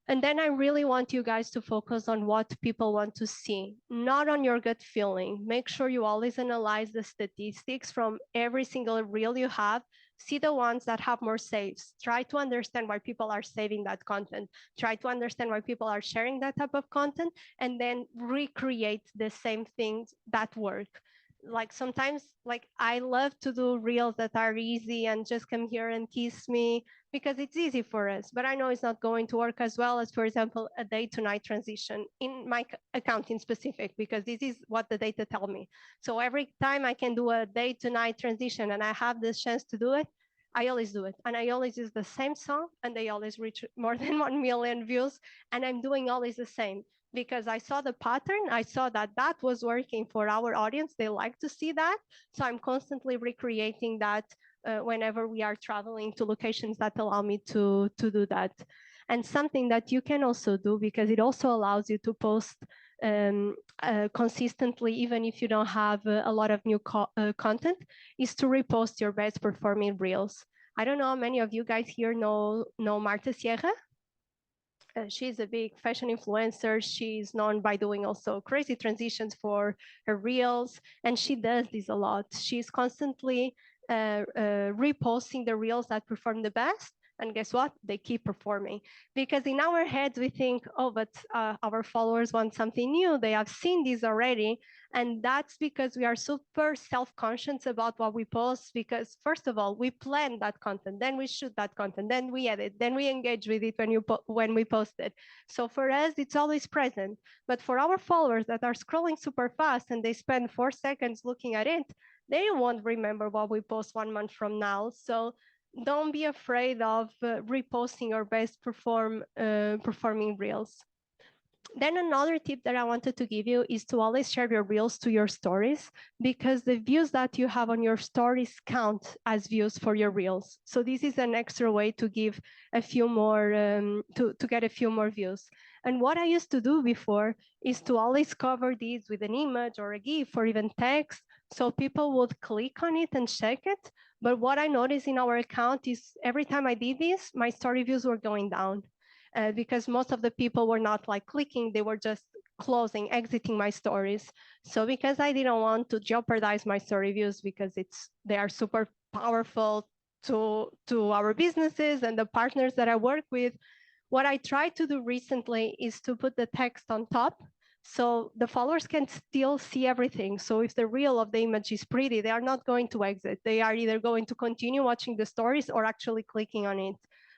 And then I really want you guys to focus on what people want to see, not on your gut feeling. Make sure you always analyze the statistics from every single reel you have. See the ones that have more saves. Try to understand why people are saving that content. Try to understand why people are sharing that type of content, and then recreate the same things that work. Like sometimes, like I love to do reels that are easy and just come here and kiss me because it's easy for us. But I know it's not going to work as well as, for example, a day to night transition in my account in specific, because this is what the data tell me. So every time I can do a day to night transition and I have this chance to do it, I always do it. And I always use the same song and they always reach more than 1 million views. And I'm doing always the same because I saw the pattern. I saw that that was working for our audience. They like to see that. So I'm constantly recreating that whenever we are traveling to locations that allow me to do that. And something that you can also do, because it also allows you to post consistently, even if you don't have a lot of new content, is to repost your best performing reels. I don't know how many of you guys here know Marta Sierra. She's a big fashion influencer. She's known by doing also crazy transitions for her reels, and she does this a lot. She's constantly reposting the reels that perform the best. And guess what? They keep performing. Because in our heads, we think, oh, but our followers want something new. They have seen this already. And that's because we are super self-conscious about what we post, because first of all, we plan that content, then we shoot that content, then we edit, then we engage with it when we post it. So for us, it's always present. But for our followers that are scrolling super fast and they spend 4 seconds looking at it, they won't remember what we post 1 month from now. So don't be afraid of reposting your best performing reels. Then another tip that I wanted to give you is to always share your reels to your stories, because the views that you have on your stories count as views for your reels. So this is an extra way to give a few more, to get a few more views. And what I used to do before is to always cover these with an image or a GIF or even text, so people would click on it and check it. But what I noticed in our account is every time I did this, my story views were going down. Because most of the people were not like clicking, they were just closing, exiting my stories. So because I didn't want to jeopardize my story views, because they are super powerful to our businesses and the partners that I work with, what I tried to do recently is to put the text on top, so the followers can still see everything. So if the reel of the image is pretty, they are not going to exit. They are either going to continue watching the stories or actually clicking on it.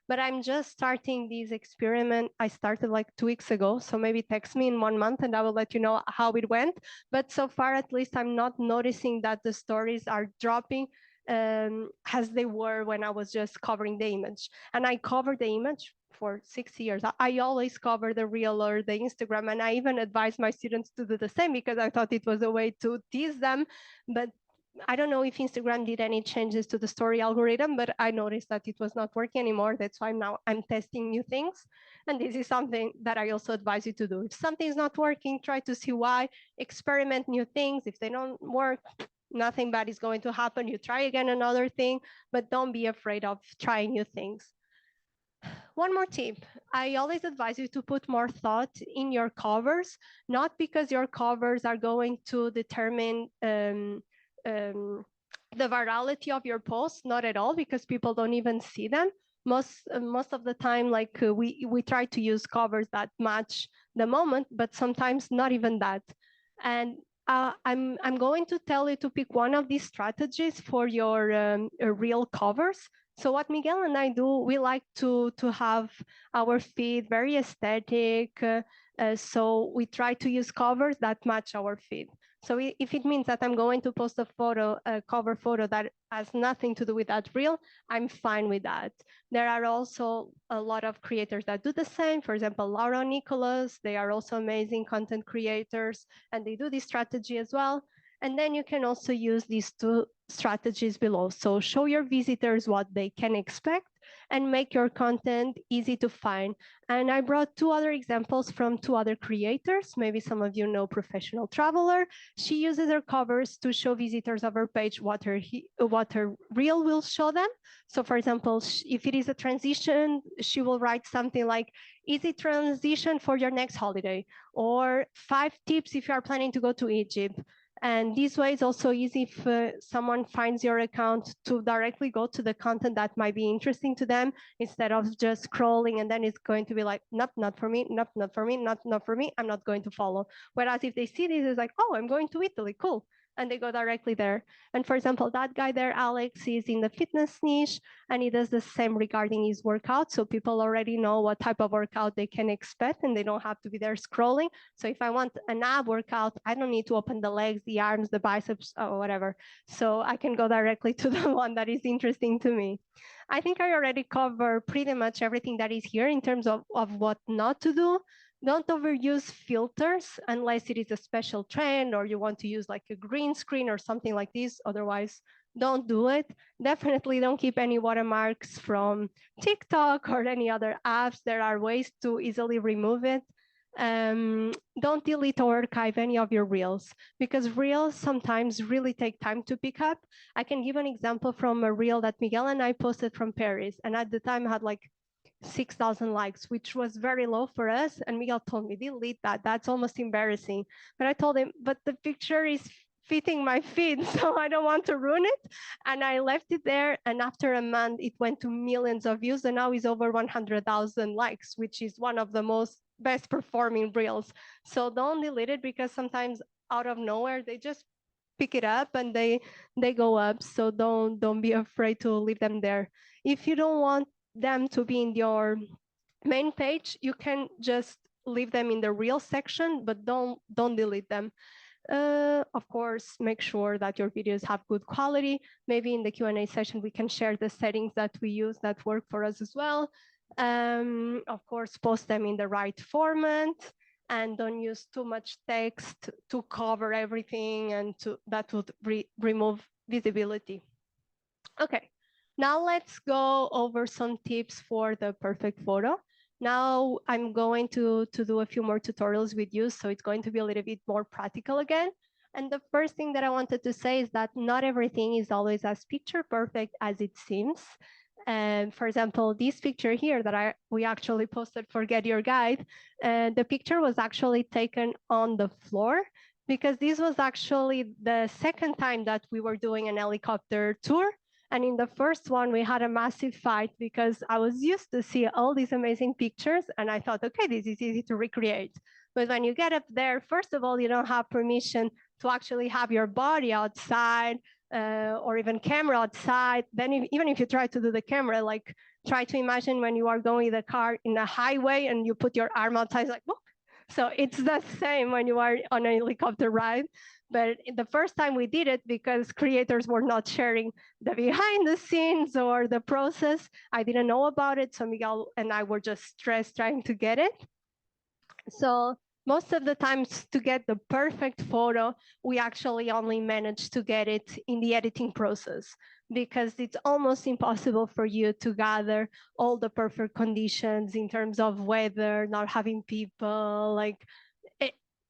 But I'm just starting this experiment. I started like 2 weeks ago, so maybe text me in 1 month and I will let you know how it went. But so far, at least, I'm not noticing that the stories are dropping as they were when I was just covering the image. And I covered the image for 6 years. I always cover the reel or the Instagram, and I even advise my students to do the same because I thought it was a way to tease them. But I don't know if Instagram did any changes to the story algorithm, but I noticed that it was not working anymore. That's why now I'm testing new things. And this is something that I also advise you to do. If something is not working, try to see why, experiment new things. If they don't work, nothing bad is going to happen. You try again another thing, but don't be afraid of trying new things. One more tip. I always advise you to put more thought in your covers, not because your covers are going to determine the virality of your posts, not at all, because people don't even see them. Most of the time, like we try to use covers that match the moment, but sometimes not even that. And I'm going to tell you to pick one of these strategies for your real covers. So what Miguel and I do, we like to have our feed very aesthetic. So we try to use covers that match our feed. So if it means that I'm going to post a cover photo that has nothing to do with that reel, I'm fine with that. There are also a lot of creators that do the same. For example, Laura and Nicholas, they are also amazing content creators, and they do this strategy as well. And then you can also use these two strategies below. So show your visitors what they can expect and make your content easy to find. And I brought 2 other examples from 2 other creators. Maybe some of you know Professional Traveler. She uses her covers to show visitors of her page what her reel will show them. So for example, if it is a transition, she will write something like, easy transition for your next holiday, or 5 tips if you are planning to go to Egypt. And this way, it's also easy if someone finds your account to directly go to the content that might be interesting to them, instead of just scrolling and then it's going to be like, nope, not for me, nope, not for me, not for me, I'm not going to follow. Whereas if they see this, it's like, oh, I'm going to Italy, cool. And they go directly there. And for example, that guy there, Alex, is in the fitness niche, and he does the same regarding his workout. So people already know what type of workout they can expect, and they don't have to be there scrolling. So if I want an ab workout, I don't need to open the legs, the arms, the biceps, or whatever. So I can go directly to the one that is interesting to me. I think I already covered pretty much everything that is here in terms of what not to do. Don't overuse filters unless it is a special trend or you want to use like a green screen or something like this. Otherwise, don't do it. Definitely don't keep any watermarks from TikTok or any other apps. There are ways to easily remove it. Don't delete or archive any of your reels because reels sometimes really take time to pick up. I can give an example from a reel that Miguel and I posted from Paris, and at the time had like 6,000 likes, which was very low for us. And Miguel told me, delete that. That's almost embarrassing. But I told him, but the picture is fitting my feed, so I don't want to ruin it. And I left it there. And after a month, it went to millions of views. And now it's over 100,000 likes, which is one of the most best performing reels. So don't delete it because sometimes out of nowhere, they just pick it up and they go up. So don't be afraid to leave them there. If you don't want them to be in your main page, you can just leave them in the reel section, but don't delete them. Of course, make sure that your videos have good quality. Maybe in the Q&A session, we can share the settings that we use that work for us as well. Of course, post them in the right format and don't use too much text to cover everything and that would remove visibility. Okay, now let's go over some tips for the perfect photo. Now I'm going to do a few more tutorials with you, so it's going to be a little bit more practical again. And the first thing that I wanted to say is that not everything is always as picture perfect as it seems. And for example, this picture here that we actually posted for GetYourGuide, the picture was actually taken on the floor because this was actually the second time that we were doing an helicopter tour. And in the first one, we had a massive fight because I was used to see all these amazing pictures. And I thought, okay, this is easy to recreate. But when you get up there, first of all, you don't have permission to actually have your body outside or even camera outside. Then even if you try to do the camera, like try to imagine when you are going in the car in a highway and you put your arm outside, like, whoop. So it's the same when you are on a helicopter ride. But the first time we did it, because creators were not sharing the behind the scenes or the process, I didn't know about it. So Miguel and I were just stressed trying to get it. So most of the times to get the perfect photo, we actually only manage to get it in the editing process because it's almost impossible for you to gather all the perfect conditions in terms of weather, not having people, like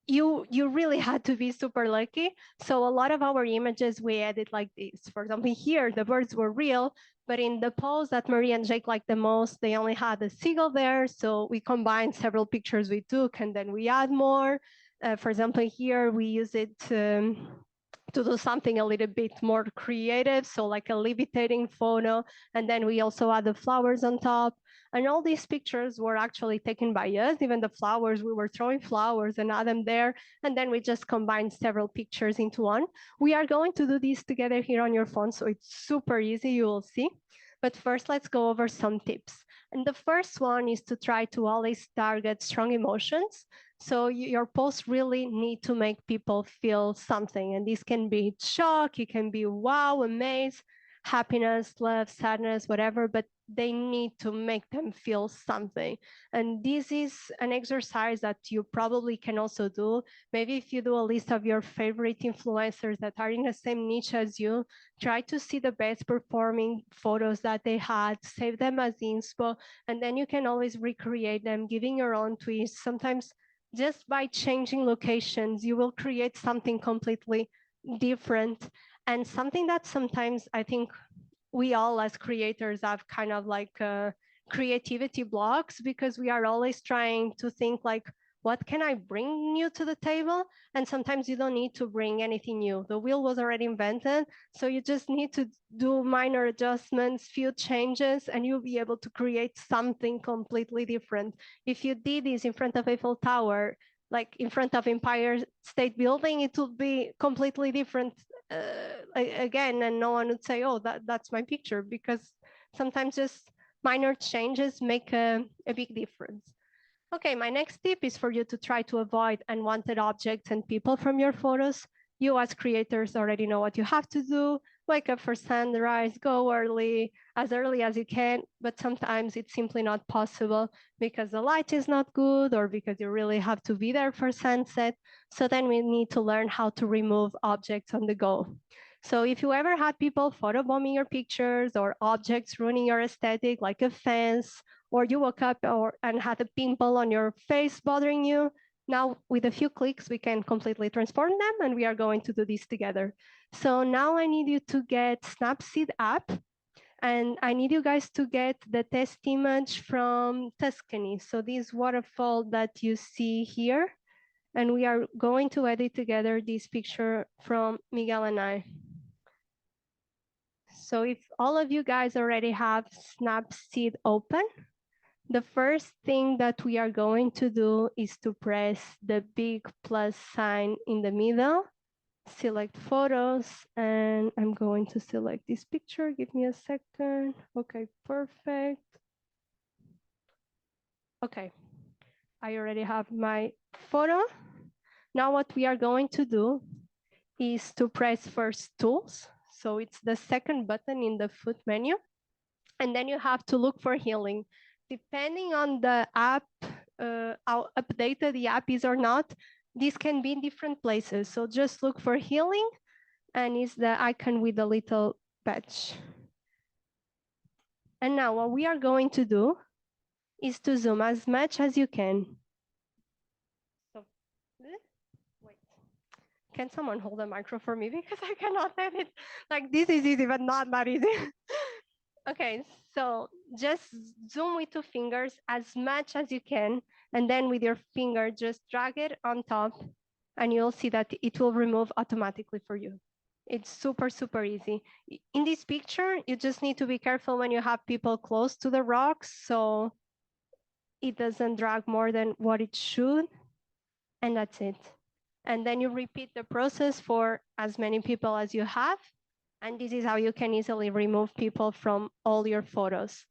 you really had to be super lucky. So a lot of our images we edit like this. For example, here the birds were real, but in the pose that Marie and Jake liked the most, they only had a seagull there. So we combined several pictures we took and then we add more. For example, here we use it to do something a little bit more creative. So like a levitating photo. And then we also add the flowers on top. And all these pictures were actually taken by us. Even the flowers, we were throwing flowers and add them there. And then we just combined several pictures into one. We are going to do this together here on your phone. So it's super easy, you will see. But first, let's go over some tips. And the first one is to try to always target strong emotions. So your posts really need to make people feel something. And this can be shock, it can be wow, amaze, happiness, love, sadness, whatever, but they need to make them feel something. And this is an exercise that you probably can also do. Maybe if you do a list of your favorite influencers that are in the same niche as you, try to see the best performing photos that they had, save them as inspo, and then you can always recreate them, giving your own twist. Sometimes just by changing locations, you will create something completely different and something that sometimes I think we all as creators have kind of like creativity blocks because we are always trying to think like, what can I bring new to the table? And sometimes you don't need to bring anything new. The wheel was already invented. So you just need to do minor adjustments, few changes, and you'll be able to create something completely different. If you did this in front of Eiffel Tower, like in front of Empire State Building, it would be completely different again, and no one would say, oh, that's my picture, because sometimes just minor changes make a big difference. Okay, my next tip is for you to try to avoid unwanted objects and people from your photos. You as creators already know what you have to do. wake up for sunrise, go early as you can, but sometimes it's simply not possible because the light is not good or because you really have to be there for sunset. So then we need to learn how to remove objects on the go. So if you ever had people photobombing your pictures or objects ruining your aesthetic, like a fence, or you woke up and had a pimple on your face bothering you, now with a few clicks, we can completely transform them, and we are going to do this together. So now I need you to get Snapseed app, and I need you guys to get the test image from Tuscany. So this waterfall that you see here, and we are going to edit together this picture from Miguel and I. So if all of you guys already have Snapseed open, the first thing that we are going to do is to press the big plus sign in the middle, select photos, and I'm going to select this picture. Give me a second. Okay, perfect. Okay, I already have my photo. Now what we are going to do is to press first tools. So it's the second button in the foot menu. And then you have to look for healing. Depending on the app, how updated the app is or not, this can be in different places. So just look for healing, and it's the icon with the little patch. And now what we are going to do is to zoom as much as you can. So, wait. Can someone hold the micro for me? Because I cannot edit. Like, this is easy, but not that easy. Okay, so just zoom with 2 fingers as much as you can, and then with your finger, just drag it on top, and you'll see that it will remove automatically for you. It's super, super easy. In this picture, you just need to be careful when you have people close to the rocks, so it doesn't drag more than what it should, and that's it. And then you repeat the process for as many people as you have, and this is how you can easily remove people from all your photos.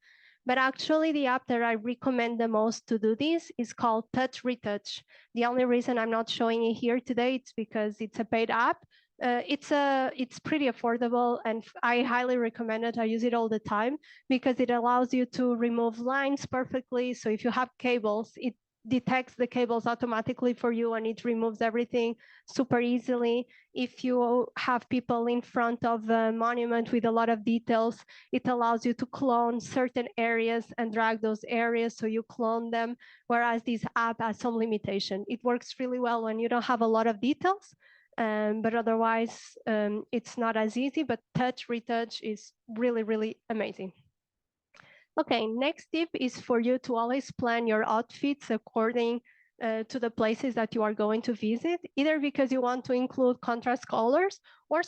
But actually, the app that I recommend the most to do this is called Touch Retouch. The only reason I'm not showing it here today is because it's a paid app. It's pretty affordable, and I highly recommend it. I use it all the time because it allows you to remove lines perfectly. So if you have cables, it detects the cables automatically for you, and it removes everything super easily. If you have people in front of a monument with a lot of details, it allows you to clone certain areas and drag those areas, so you clone them, whereas this app has some limitation. It works really well when you don't have a lot of details, but otherwise it's not as easy, but Touch Retouch is really, really amazing. Okay, next tip is for you to always plan your outfits according to the places that you are going to visit, either because you want to include contrast colors, or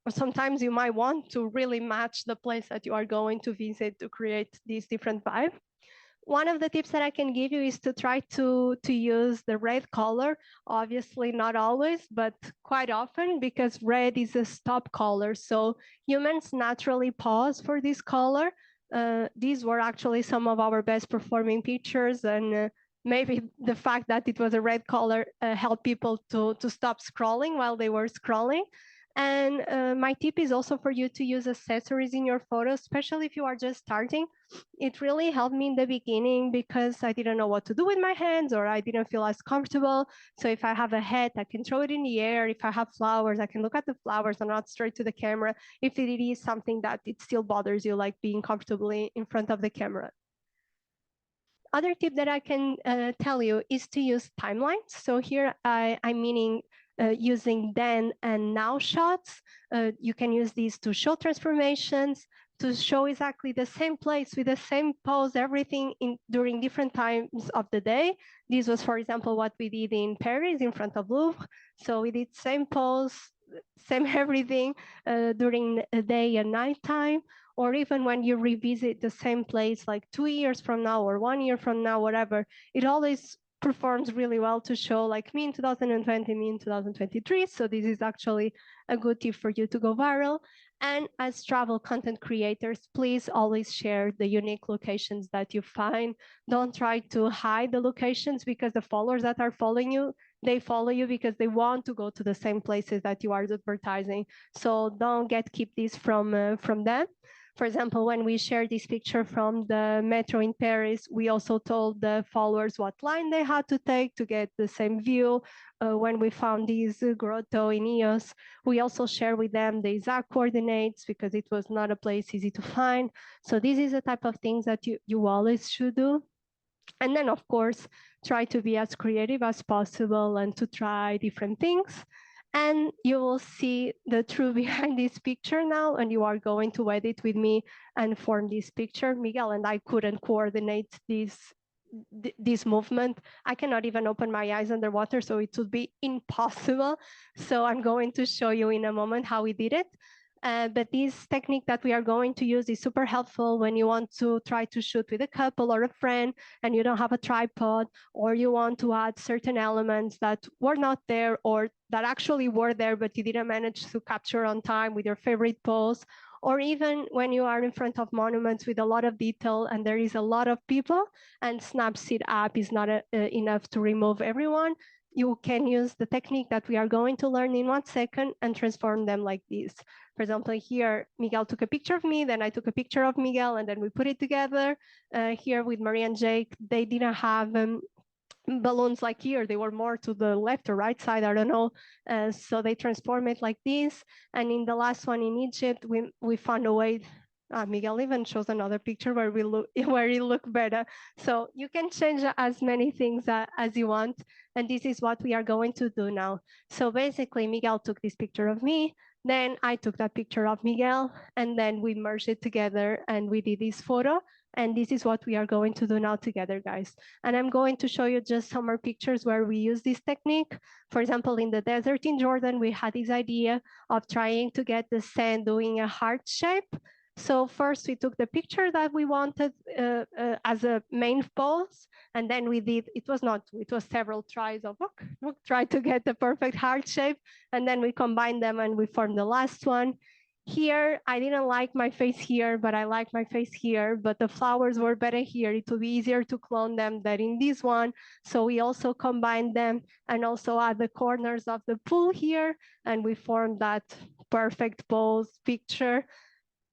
sometimes you might want to really match the place that you are going to visit to create this different vibe. One of the tips that I can give you is to try to use the red color. Obviously, not always, but quite often, because red is a stop color. So humans naturally pause for this color. These were actually some of our best performing pictures, and maybe the fact that it was a red color helped people to stop scrolling while they were scrolling. And my tip is also for you to use accessories in your photos, especially if you are just starting. It really helped me in the beginning because I didn't know what to do with my hands, or I didn't feel as comfortable. So if I have a hat, I can throw it in the air. If I have flowers, I can look at the flowers and not straight to the camera. If it is something that it still bothers you, like being comfortably in front of the camera. Other tip that I can tell you is to use timelines. So here I'm meaning using then and now shots. You can use these to show transformations, to show exactly the same place with the same pose, everything during different times of the day. This was, for example, what we did in Paris in front of Louvre. So we did same pose, same everything during the day and nighttime, or even when you revisit the same place like 2 years from now or 1 year from now, whatever, it always performs really well to show like me in 2020, me in 2023. So this is actually a good tip for you to go viral. And as travel content creators, please always share the unique locations that you find. Don't try to hide the locations, because the followers that are following you, they follow you because they want to go to the same places that you are advertising. So don't keep this from them. For example, when we shared this picture from the metro in Paris, we also told the followers what line they had to take to get the same view. When we found this grotto in Eos, we also share with them the exact coordinates because it was not a place easy to find. So this is the type of things that you always should do. And then, of course, try to be as creative as possible and to try different things. And you will see the truth behind this picture now, and you are going to edit with me and form this picture. Miguel and I couldn't coordinate this movement. I cannot even open my eyes underwater, so it would be impossible. So I'm going to show you in a moment how we did it. But this technique that we are going to use is super helpful when you want to try to shoot with a couple or a friend and you don't have a tripod, or you want to add certain elements that were not there or that actually were there but you didn't manage to capture on time with your favorite pose, or even when you are in front of monuments with a lot of detail and there is a lot of people and Snapseed app is not enough to remove everyone, you can use the technique that we are going to learn in 1 second and transform them like this. For example, here, Miguel took a picture of me, then I took a picture of Miguel, and then we put it together. Here with Maria and Jake, they didn't have balloons like here. They were more to the left or right side, I don't know. So they transform it like this. And in the last one in Egypt, we found a way. Miguel even shows another picture where we look where it looked better. So you can change as many things as you want, and this is what we are going to do now. So basically, Miguel took this picture of me, then I took that picture of Miguel, and then we merged it together and we did this photo. And this is what we are going to do now together, guys. And I'm going to show you just some more pictures where we use this technique. For example, in the desert in Jordan, we had this idea of trying to get the sand doing a heart shape. So first we took the picture that we wanted as a main pose, and then we did, it was several tries of, try to get the perfect heart shape, and then we combined them and we formed the last one. Here, I didn't like my face here, but I like my face here, but the flowers were better here. It would be easier to clone them than in this one. So we also combined them and also add the corners of the pool here, and we formed that perfect pose picture.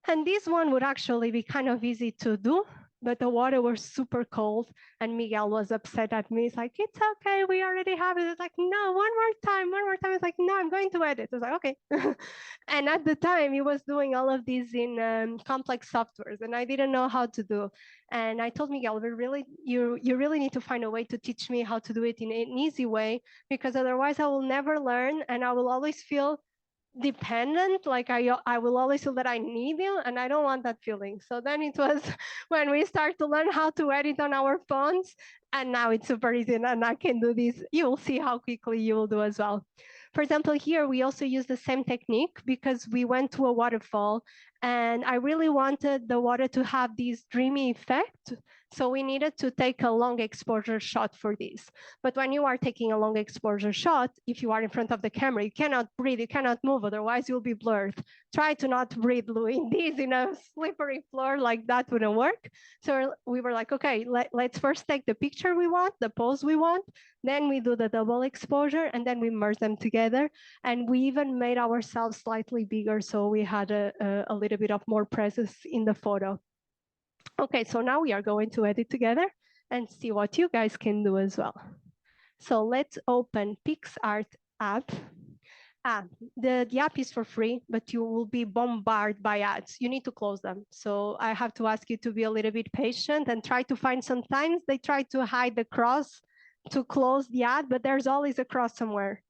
And this one would actually be kind of easy to do, but the water was super cold and Miguel was upset at me. It's like, it's okay, we already have it. It's like, no, one more time. It's like, no, I'm going to edit. It's like, okay. And at the time he was doing all of these in complex softwares and I didn't know how to do. And I told Miguel, you really need to find a way to teach me how to do it in an easy way, because otherwise I will never learn and I will always feel dependent, like I will always feel that I need you and I don't want that feeling. So then it was when we start to learn how to edit on our phones, and now it's super easy and I can do this. You will see how quickly you will do as well. For example, here we also use the same technique because we went to a waterfall and I really wanted the water to have this dreamy effect. So we needed to take a long exposure shot for this. But when you are taking a long exposure shot, if you are in front of the camera, you cannot breathe, you cannot move, otherwise you'll be blurred. Try to not breathe, Lou. In this, in a slippery floor like that wouldn't work. So we were like, okay, let's first take the picture we want, the pose we want, then we do the double exposure, and then we merge them together. And we even made ourselves slightly bigger, so we had a little bit of more presence in the photo. Okay, so now we are going to edit together and see what you guys can do as well. So let's open PixArt app. The app is for free, but you will be bombarded by ads. You need to close them. So I have to ask you to be a little bit patient and try to find, sometimes they try to hide the cross to close the ad, but there's always a cross somewhere.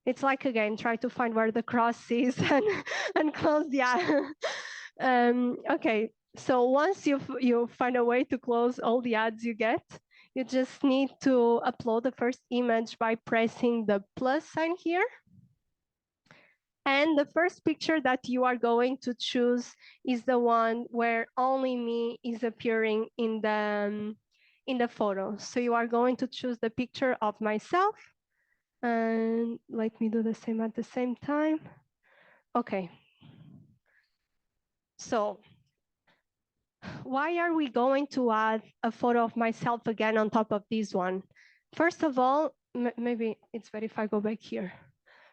It's like, again, try to find where the cross is and close the ad. Okay, so once you find a way to close all the ads you get, you just need to upload the first image by pressing the plus sign here. And the first picture that you are going to choose is the one where only me is appearing in the photo. So you are going to choose the picture of myself. And let me do the same at the same time. Okay. So why are we going to add a photo of myself again on top of this one? First of all, maybe it's better if I go back here.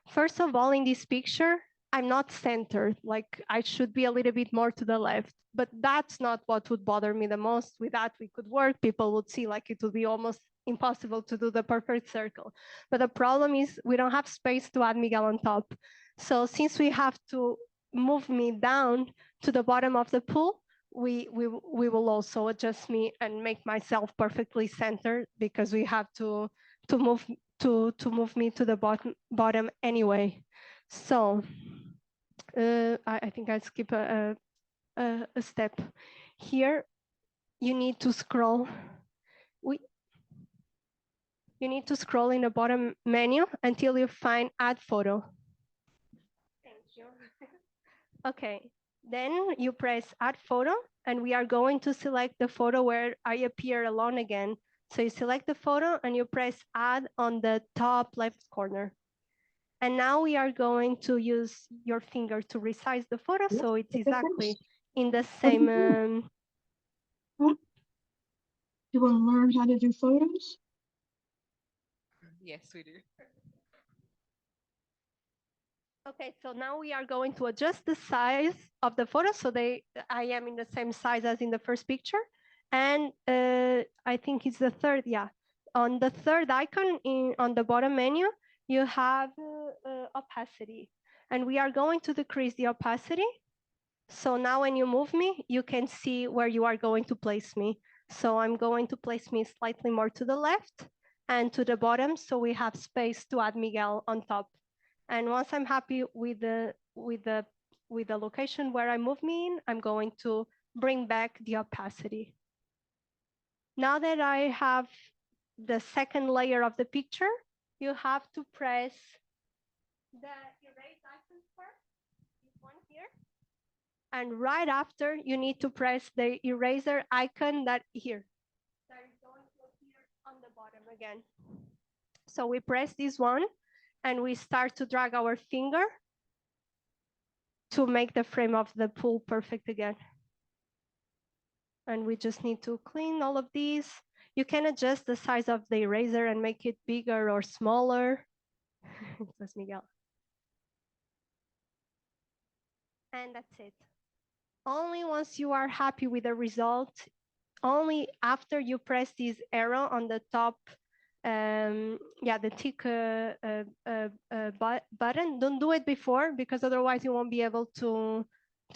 First of all, in this picture, I'm not centered. Like I should be a little bit more to the left, but that's not what would bother me the most. With that, we could work. People would see like it would be almost impossible to do the perfect circle. But the problem is we don't have space to add Miguel on top. So since we have to move me down to the bottom of the pool, we will also adjust me and make myself perfectly centered because we have to move move me to the bottom anyway. So I think I skip a step here. You need to scroll. You need to scroll in the bottom menu until you find add photo. Thank you. Okay, then you press add photo and we are going to select the photo where I appear alone again. So you select the photo and you press add on the top left corner. And now we are going to use your finger to resize the photo so it's exactly in the same. You want to learn how to do photos? Yes, we do. Okay, so now we are going to adjust the size of the photo so I am in the same size as in the first picture. And I think it's the third, yeah. On the third icon on the bottom menu, you have opacity. And we are going to decrease the opacity. So now when you move me, you can see where you are going to place me. So I'm going to place me slightly more to the left and to the bottom so we have space to add Miguel on top. And once I'm happy with the location where I move me in, I'm going to bring back the opacity. Now that I have the second layer of the picture, you have to press the erase icon first, this one here. And right after, you need to press the eraser icon that here. That is going to appear on the bottom again. So we press this one and we start to drag our finger to make the frame of the pool perfect again. And we just need to clean all of these. You can adjust the size of the eraser and make it bigger or smaller. That's Miguel. And that's it. Only once you are happy with the result, only after you press this arrow on the top, the tick button. Don't do it before because otherwise you won't be able to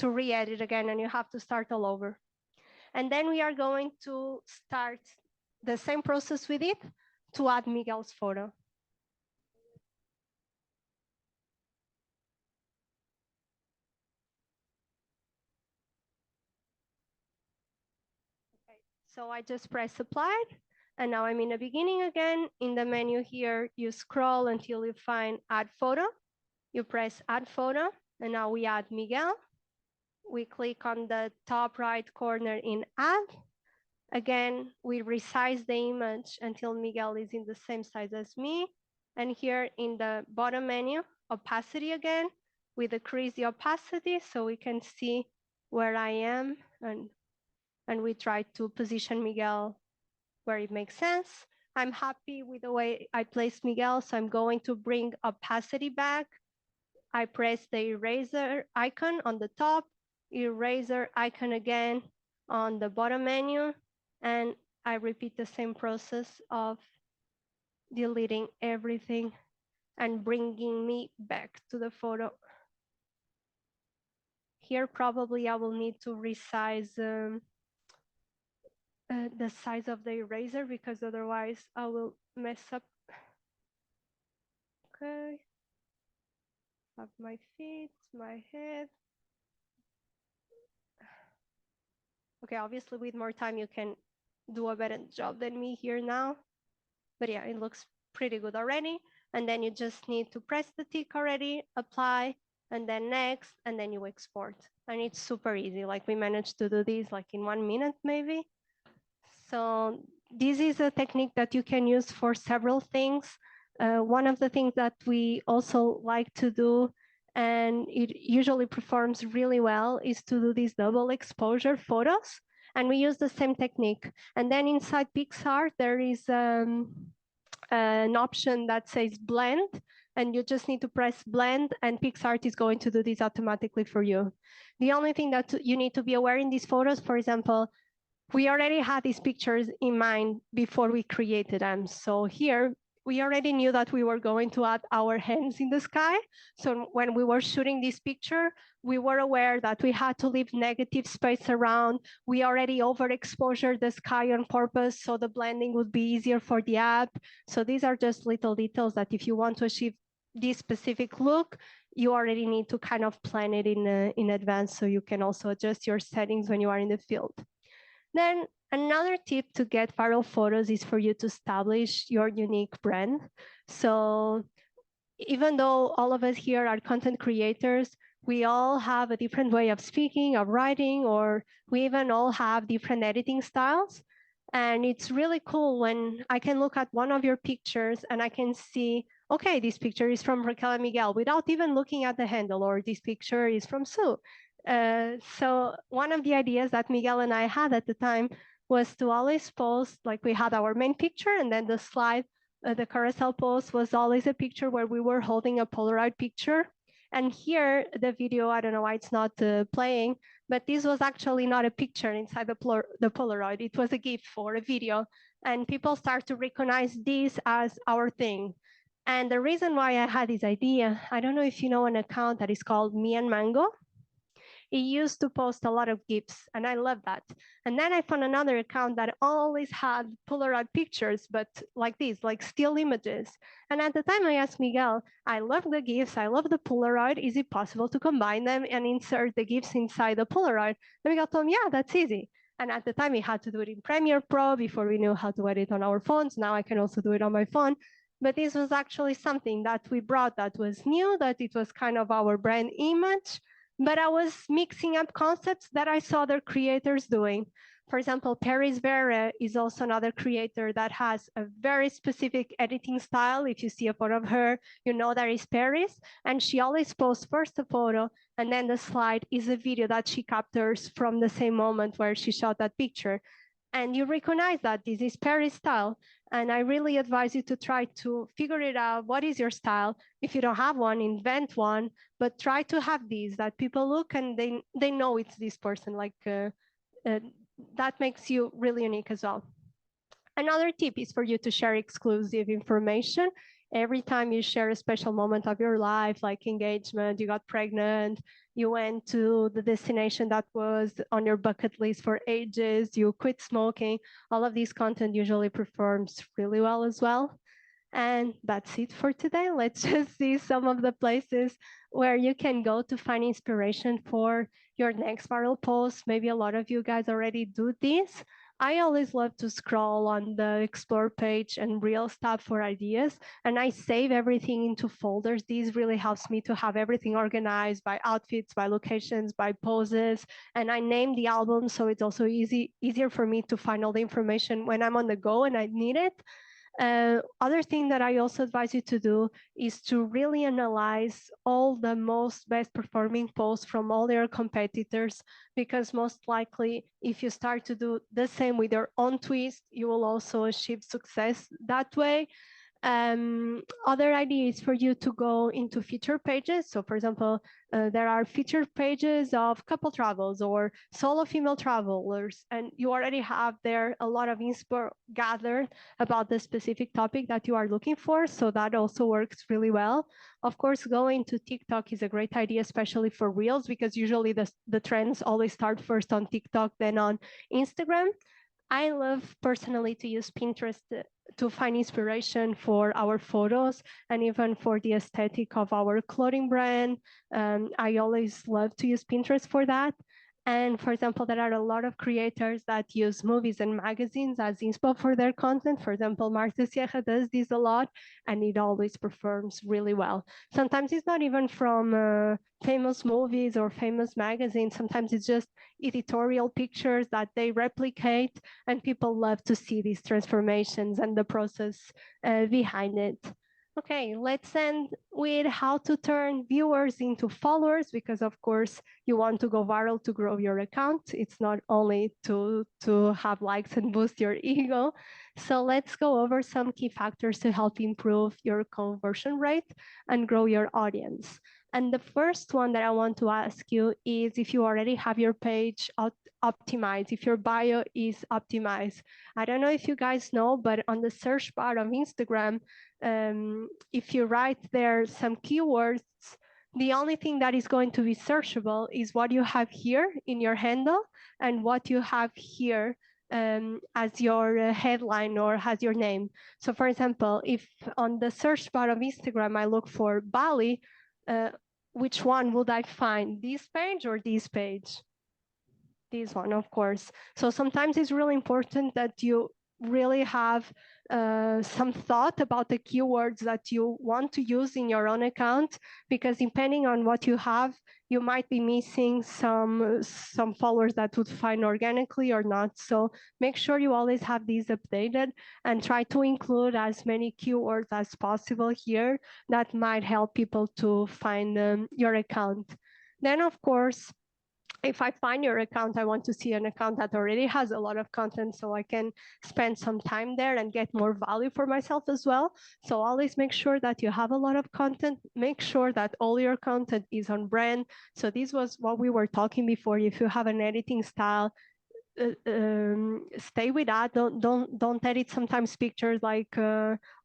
re-edit again and you have to start all over. And then we are going to start the same process with it to add Miguel's photo. Okay, so I just press applied, and now I'm in the beginning again. In the menu here, you scroll until you find add photo. You press add photo, and now we add Miguel. We click on the top right corner in add. Again, we resize the image until Miguel is in the same size as me. And here in the bottom menu, opacity again, we decrease the opacity so we can see where I am. And we try to position Miguel where it makes sense. I'm happy with the way I placed Miguel, so I'm going to bring opacity back. I press the eraser icon on the top, eraser icon again on the bottom menu, and I repeat the same process of deleting everything and bringing me back to the photo. Here, probably I will need to resize the size of the eraser because otherwise I will mess up. Okay. Have my feet, my head. Okay, obviously with more time you can do a better job than me here now. But yeah, it looks pretty good already. And then you just need to press the tick already, apply, and then next, and then you export. And it's super easy. Like we managed to do this like in 1 minute maybe. So this is a technique that you can use for several things. One of the things that we also like to do, and it usually performs really well, is to do these double exposure photos. And we use the same technique. And then inside Pixar, there is an option that says blend, and you just need to press blend, and PixArt is going to do this automatically for you. The only thing that you need to be aware in these photos, for example, we already had these pictures in mind before we created them. So here, we already knew that we were going to add our hands in the sky. So when we were shooting this picture, we were aware that we had to leave negative space around. We already overexposed the sky on purpose, so the blending would be easier for the app. So these are just little details that if you want to achieve this specific look, you already need to kind of plan it in advance, so you can also adjust your settings when you are in the field. Then another tip to get viral photos is for you to establish your unique brand. So even though all of us here are content creators, we all have a different way of speaking, of writing, or we even all have different editing styles. And it's really cool when I can look at one of your pictures and I can see, okay, this picture is from Raquel and Miguel without even looking at the handle, or this picture is from Sue. So one of the ideas that Miguel and I had at the time was to always post, like we had our main picture and then the slide, the carousel post was always a picture where we were holding a Polaroid picture. And here, the video, I don't know why it's not playing, but this was actually not a picture inside the Polaroid. It was a GIF or a video. And people start to recognize this as our thing. And the reason why I had this idea, I don't know if you know an account that is called Me and Mango. He used to post a lot of GIFs, and I love that. And then I found another account that always had Polaroid pictures, but like these, like still images. And at the time I asked Miguel, I love the GIFs, I love the Polaroid. Is it possible to combine them and insert the GIFs inside the Polaroid? And Miguel told me, yeah, that's easy. And at the time, we had to do it in Premiere Pro before we knew how to edit on our phones. Now I can also do it on my phone. But this was actually something that we brought that was new, that it was kind of our brand image. But I was mixing up concepts that I saw other creators doing. For example, Paris Vera is also another creator that has a very specific editing style. If you see a photo of her, you know that is Paris. And she always posts first a photo, and then the slide is a video that she captures from the same moment where she shot that picture. And you recognize that this is Paris style. And I really advise you to try to figure it out. What is your style? If you don't have one, invent one, but try to have these that people look and they know it's this person. That makes you really unique as well. Another tip is for you to share exclusive information. Every time you share a special moment of your life, like engagement, you got pregnant, you went to the destination that was on your bucket list for ages, you quit smoking, all of this content usually performs really well as well. And that's it for today. Let's just see some of the places where you can go to find inspiration for your next viral post. Maybe a lot of you guys already do this. I always love to scroll on the Explore page and Reels tab for ideas, and I save everything into folders. This really helps me to have everything organized by outfits, by locations, by poses, and I name the album, so it's also easier for me to find all the information when I'm on the go and I need it. Other thing that I also advise you to do is to really analyze all the most best performing posts from all your competitors, because most likely if you start to do the same with your own twist, you will also achieve success that way. Other idea is for you to go into feature pages. So for example, there are feature pages of couple travels or solo female travelers, and you already have there a lot of inspo gathered about the specific topic that you are looking for. So that also works really well. Of course, going to TikTok is a great idea, especially for Reels, because usually the trends always start first on TikTok, then on Instagram. I love personally to use Pinterest to find inspiration for our photos and even for the aesthetic of our clothing brand. I always love to use Pinterest for that. And for example, there are a lot of creators that use movies and magazines as inspo for their content. For example, Marta Sierra does this a lot, and it always performs really well. Sometimes it's not even from famous movies or famous magazines. Sometimes it's just editorial pictures that they replicate, and people love to see these transformations and the process behind it. Okay, let's end with how to turn viewers into followers, because of course you want to go viral to grow your account. It's not only to have likes and boost your ego. So let's go over some key factors to help improve your conversion rate and grow your audience. And the first one that I want to ask you is if you already have your page optimized, if your bio is optimized. I don't know if you guys know, but on the search bar of Instagram, if you write there some keywords, the only thing that is going to be searchable is what you have here in your handle and what you have here as your headline or as your name. So for example, if on the search bar of Instagram, I look for Bali, which one would I find, this page or this page? This one, of course. So sometimes it's really important that you really have some thought about the keywords that you want to use in your own account, because depending on what you have, you might be missing some followers that would find organically or not. So make sure you always have these updated and try to include as many keywords as possible here that might help people to find your account. Then, of course, if I find your account, I want to see an account that already has a lot of content so I can spend some time there and get more value for myself as well. So always make sure that you have a lot of content. Make sure that all your content is on brand. So this was what we were talking before. If you have an editing style, stay with that. Don't edit sometimes pictures like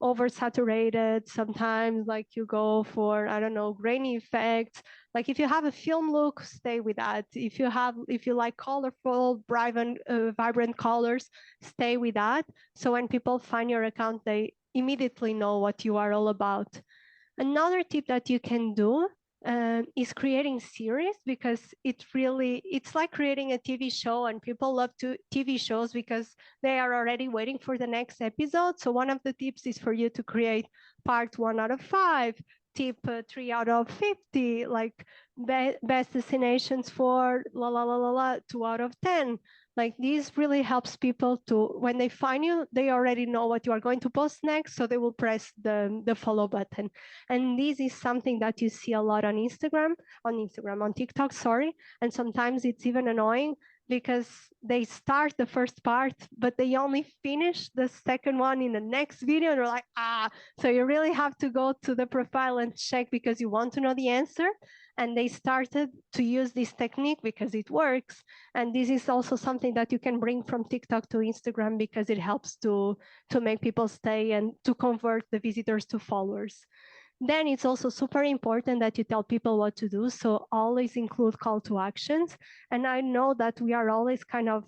oversaturated. Sometimes like you go for, I don't know, grainy effects. Like if you have a film look, stay with that. If you like colorful, vibrant colors, stay with that. So when people find your account, they immediately know what you are all about. Another tip that you can do is creating series, because it's like creating a TV show, and people love TV shows because they are already waiting for the next episode. So one of the tips is for you to create part 1 out of 5, tip 3 out of 50, like best destinations for la la la la la 2 out of 10. Like this really helps people to, when they find you, they already know what you are going to post next, so they will press the follow button. And this is something that you see a lot on TikTok, sorry. And sometimes it's even annoying because they start the first part, but they only finish the second one in the next video. And they're like, so you really have to go to the profile and check because you want to know the answer. And they started to use this technique because it works. And this is also something that you can bring from TikTok to Instagram because it helps to make people stay and to convert the visitors to followers. Then it's also super important that you tell people what to do. So always include call to actions. And I know that we are always kind of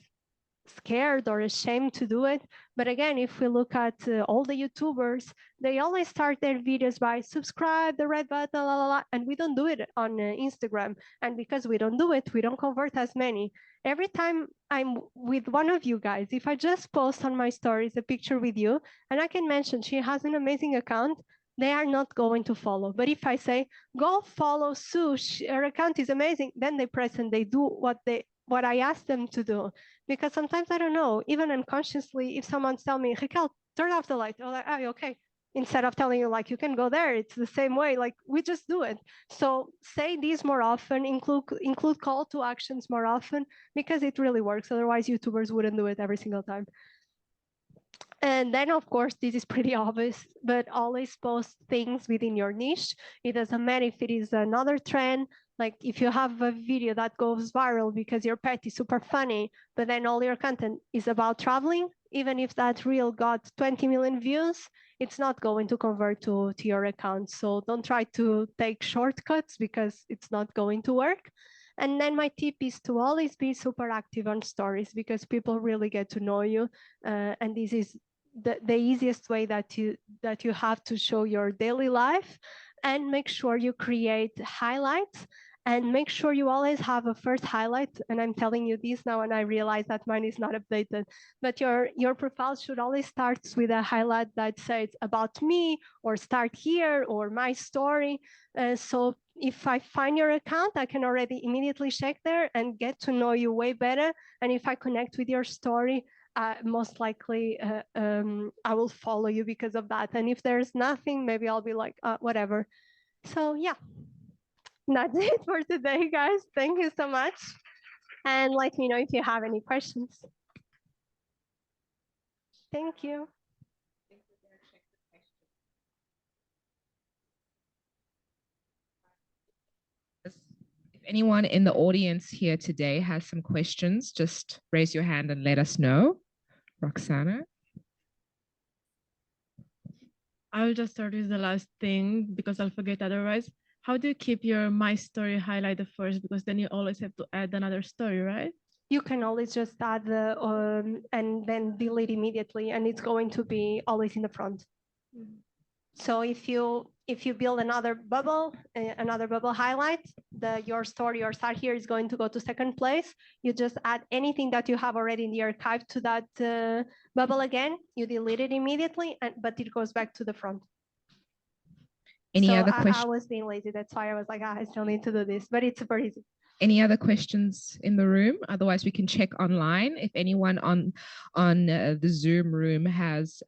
scared or ashamed to do it. But again, if we look at all the YouTubers, they always start their videos by subscribe, the red button, la, la, la, and we don't do it on Instagram. And because we don't do it, we don't convert as many. Every time I'm with one of you guys, if I just post on my stories a picture with you, and I can mention she has an amazing account, they are not going to follow. But if I say, go follow Sue, her account is amazing, then they press and they do what I asked them to do. Because sometimes, I don't know, even unconsciously, if someone's telling me, Raquel, turn off the light, I'm like, oh, okay. Instead of telling you, like, you can go there, it's the same way, like, we just do it. So say these more often, include call to actions more often, because it really works. Otherwise, YouTubers wouldn't do it every single time. And then, of course, this is pretty obvious, but always post things within your niche. It doesn't matter if it is another trend, like if you have a video that goes viral because your pet is super funny, but then all your content is about traveling, even if that reel got 20 million views, it's not going to convert to your account. So don't try to take shortcuts because it's not going to work. And then my tip is to always be super active on stories because people really get to know you. And this is the easiest way that you have to show your daily life. And make sure you create highlights, and make sure you always have a first highlight. And I'm telling you this now, and I realize that mine is not updated, but your profile should always start with a highlight that says about me, or start here, or my story. So if I find your account, I can already immediately check there and get to know you way better. And if I connect with your story, most likely I will follow you because of that. And if there's nothing, maybe I'll be like, whatever. So yeah, that's it for today, guys. Thank you so much. And let me know if you have any questions. Thank you. If anyone in the audience here today has some questions, just raise your hand and let us know. Roxana? I'll just start with the last thing because I'll forget otherwise. How do you keep your My Story highlighted first? Because then you always have to add another story, right? You can always just add the and then delete immediately, and it's going to be always in the front. So if you build another bubble highlight, your story or start here is going to go to second place. You just add anything that you have already in the archive to that bubble again. You delete it immediately, but it goes back to the front. Any other I questions? was being lazy. That's why I was like, I still need to do this, but it's super easy. Any other questions in the room? Otherwise, we can check online. If anyone on the Zoom room has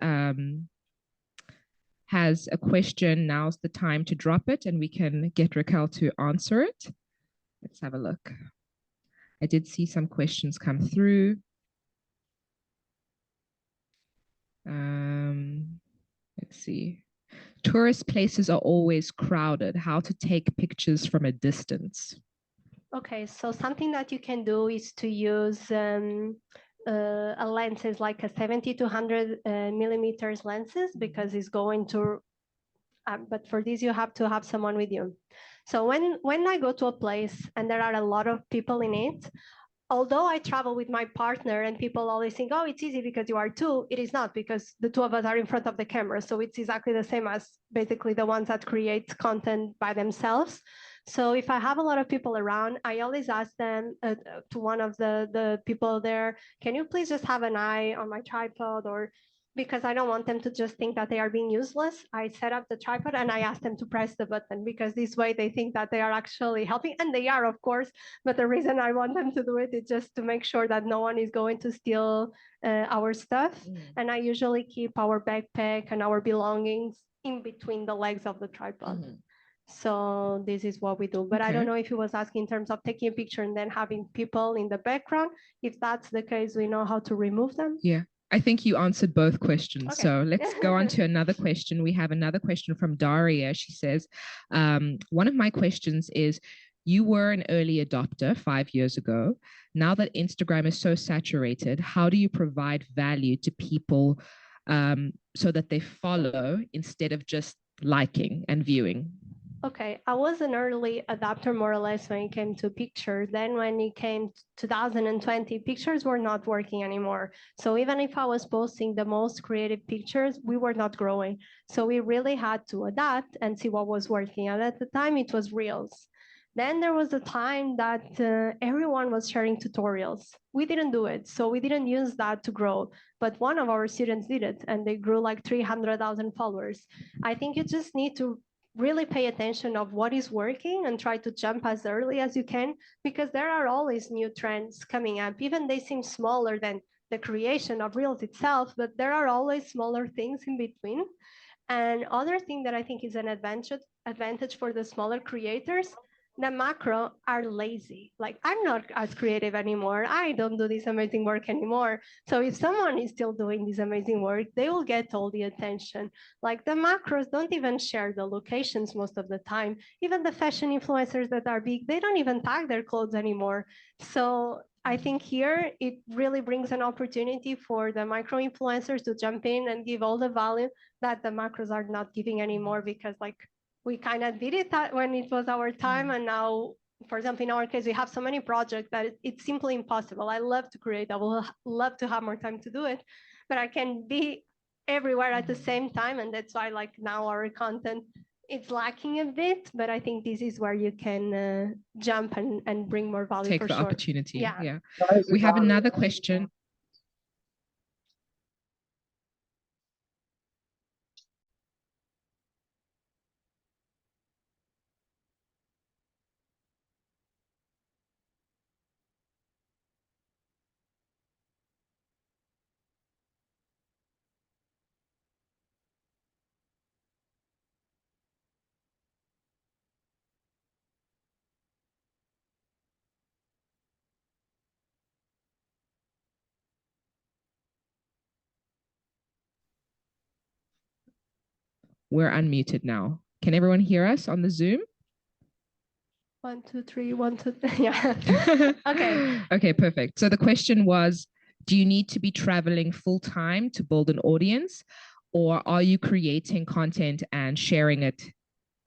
a question, now's the time to drop it and we can get Raquel to answer it. Let's have a look. I did see some questions come through. Let's see. Tourist places are always crowded. How to take pictures from a distance? Okay, so something that you can do is to use a lenses like a 70 to 100 millimeters lenses, because it's going to, but for this you have to have someone with you. So when I go to a place and there are a lot of people in it, although I travel with my partner and people always think, oh, it's easy because you are two, it is not, because the two of us are in front of the camera. So it's exactly the same as basically the ones that create content by themselves. So if I have a lot of people around, I always ask them to one of the people there, can you please just have an eye on my tripod? Or because I don't want them to just think that they are being useless, I set up the tripod and I ask them to press the button, because this way they think that they are actually helping, and they are, of course. But the reason I want them to do it is just to make sure that no one is going to steal our stuff. And I usually keep our backpack and our belongings in between the legs of the tripod. So this is what we do. But I don't know if he was asking in terms of taking a picture and then having people in the background. If that's the case, we know how to remove them. Yeah, I think you answered both questions. Okay. So let's go on to another question. We have another question from Daria. She says, one of my questions is, you were an early adopter 5 years ago. Now that Instagram is so saturated, how do you provide value to people so that they follow instead of just liking and viewing? Okay, I was an early adopter more or less when it came to pictures. Then when it came to 2020, pictures were not working anymore. So even if I was posting the most creative pictures, we were not growing. So we really had to adapt and see what was working. And at the time it was Reels. Then there was a time that everyone was sharing tutorials. We didn't do it, so we didn't use that to grow. But one of our students did it, and they grew like 300,000 followers. I think you just need to really pay attention of what is working and try to jump as early as you can, because there are always new trends coming up. Even they seem smaller than the creation of Reels itself, but there are always smaller things in between. And other thing that I think is an advantage for the smaller creators, the macro are lazy. Like, I'm not as creative anymore. I don't do this amazing work anymore. So if someone is still doing this amazing work, they will get all the attention. Like, the macros don't even share the locations most of the time. Even the fashion influencers that are big, they don't even tag their clothes anymore. So I think here it really brings an opportunity for the micro influencers to jump in and give all the value that the macros are not giving anymore, because like we kind of did it when it was our time. And now, for example, in our case, we have so many projects that it's simply impossible. I love to create. I will love to have more time to do it, but I can be everywhere at the same time. And that's why like now our content, it's lacking a bit, but I think this is where you can jump and bring more value. Take for the sure. opportunity. Yeah. We have another question. We're unmuted now. Can everyone hear us on the Zoom? 1, 2, 3, 1, 2, 3. Yeah. Okay. Okay, perfect. So the question was, do you need to be traveling full time to build an audience, or are you creating content and sharing it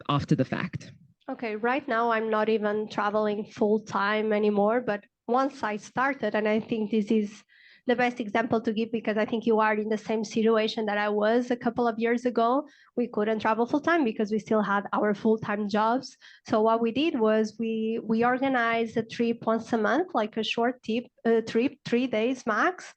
after the fact? Okay, right now I'm not even traveling full time anymore, but once I started, and I think this is the best example to give because I think you are in the same situation that I was a couple of years ago. We couldn't travel full time because we still had our full time jobs. So what we did was we organized a trip once a month, like a short trip, 3 days max.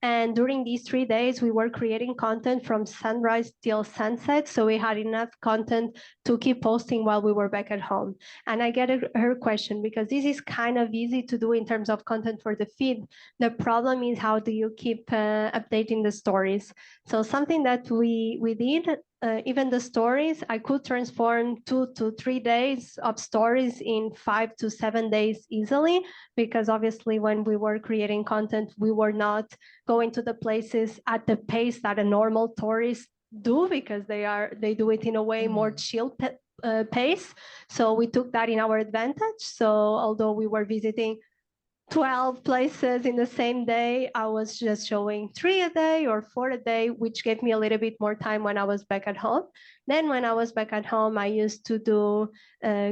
And during these 3 days, we were creating content from sunrise till sunset. So we had enough content to keep posting while we were back at home. And I get her question because this is kind of easy to do in terms of content for the feed. The problem is how do you keep updating the stories? So something that we did, even the stories, I could transform 2 to 3 days of stories in 5 to 7 days easily, because obviously when we were creating content, we were not going to the places at the pace that a normal tourist do, because they do it in a way more chill pace. So we took that in our advantage. So although we were visiting 12 places in the same day, I was just showing 3 a day or 4 a day, which gave me a little bit more time when I was back at home. Then when I was back at home, I used to do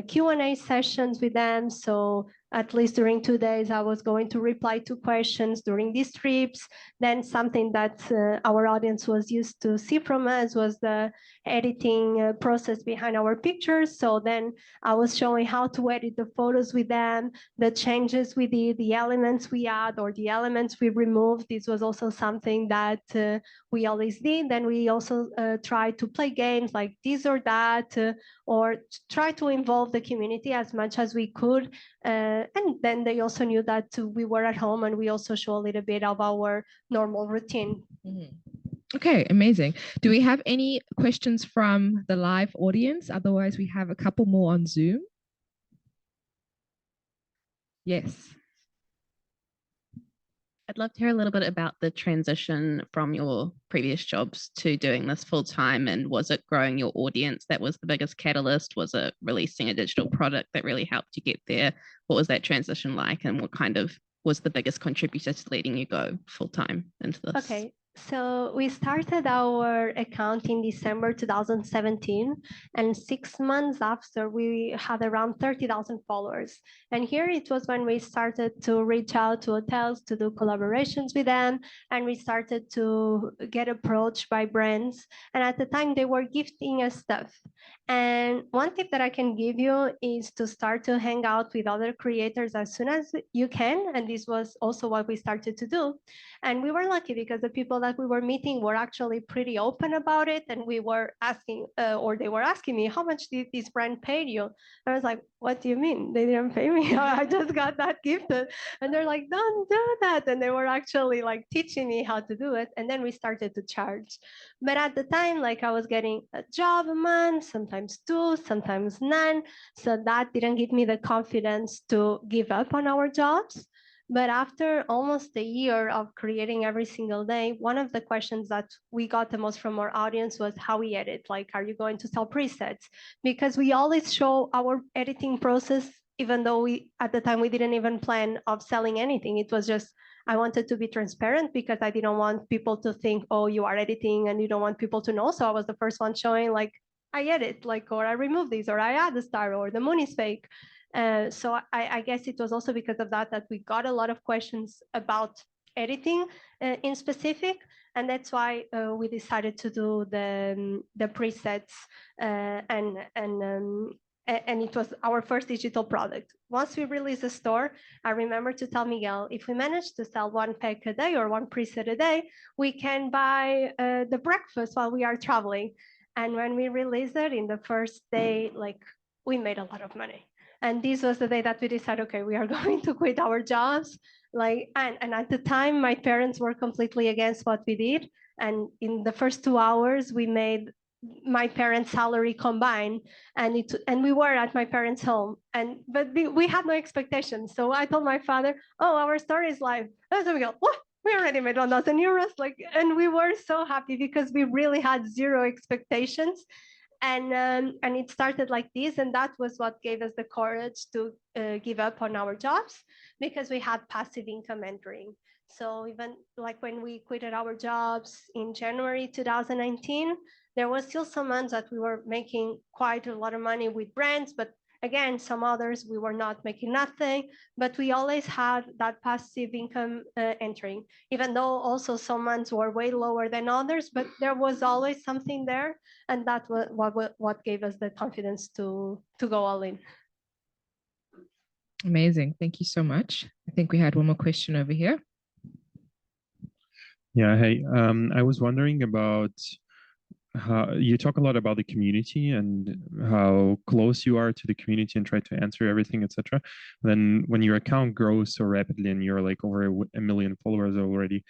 Q&A sessions with them. So at least during 2 days, I was going to reply to questions during these trips. Then something that our audience was used to see from us was the editing process behind our pictures. So then I was showing how to edit the photos with them, the changes we did, the elements we add or the elements we removed. This was also something that we always did. Then we also tried to play games like this or that, or try to involve the community as much as we could. And then they also knew that we were at home, and we also show a little bit of our normal routine. Mm-hmm. Okay, amazing. Do we have any questions from the live audience? Otherwise, we have a couple more on Zoom. Yes. I'd love to hear a little bit about the transition from your previous jobs to doing this full time. And was it growing your audience that was the biggest catalyst? Was it releasing a digital product that really helped you get there? What was that transition like? And what kind of was the biggest contributor to letting you go full time into this? Okay. So we started our account in December 2017, and 6 months after, we had around 30,000 followers. And here it was when we started to reach out to hotels to do collaborations with them, and we started to get approached by brands. And at the time, they were gifting us stuff. And one tip that I can give you is to start to hang out with other creators as soon as you can. And this was also what we started to do. And we were lucky because the people that we were meeting were actually pretty open about it. And we were asking, or they were asking me, how much did this brand pay you? I was like, what do you mean? They didn't pay me. I just got that gifted. And they're like, don't do that. And they were actually like teaching me how to do it. And then we started to charge. But at the time, like, I was getting a job a month, sometimes 2, sometimes none. So that didn't give me the confidence to give up on our jobs. But after almost a year of creating every single day, one of the questions that we got the most from our audience was how we edit. Like, are you going to sell presets? Because we always show our editing process, even though at the time we didn't even plan of selling anything. It was just, I wanted to be transparent because I didn't want people to think, oh, you are editing and you don't want people to know. So I was the first one showing like, I edit, like, or I remove these, or I add the star, or the moon is fake. So I guess it was also because of that we got a lot of questions about editing in specific, and that's why we decided to do the presets, and it was our first digital product. Once we released the store, I remember to tell Miguel, if we manage to sell 1 pack a day or 1 preset a day, we can buy the breakfast while we are traveling. And when we released it in the first day, like, we made a lot of money. And this was the day that we decided, okay, we are going to quit our jobs. Like, and at the time, my parents were completely against what we did. And in the first 2 hours, we made my parents' salary combined, and we were at my parents' home. But we had no expectations. So I told my father, oh, our store is live. And so we go, what? We already made 1,000 euros. Like, and we were so happy because we really had zero expectations. And it started like this, and that was what gave us the courage to give up on our jobs, because we had passive income entering. So even like when we quitted our jobs in January 2019, there was still some months that we were making quite a lot of money with brands, but again, some others we were not making nothing, but we always had that passive income entering, even though also some months were way lower than others, but there was always something there. And that was what gave us the confidence to go all in. Amazing. Thank you so much. I think we had one more question over here. Yeah, hey, I was wondering about how you talk a lot about the community and how close you are to the community and try to answer everything, etc. Then when your account grows so rapidly and you're like over a million followers already,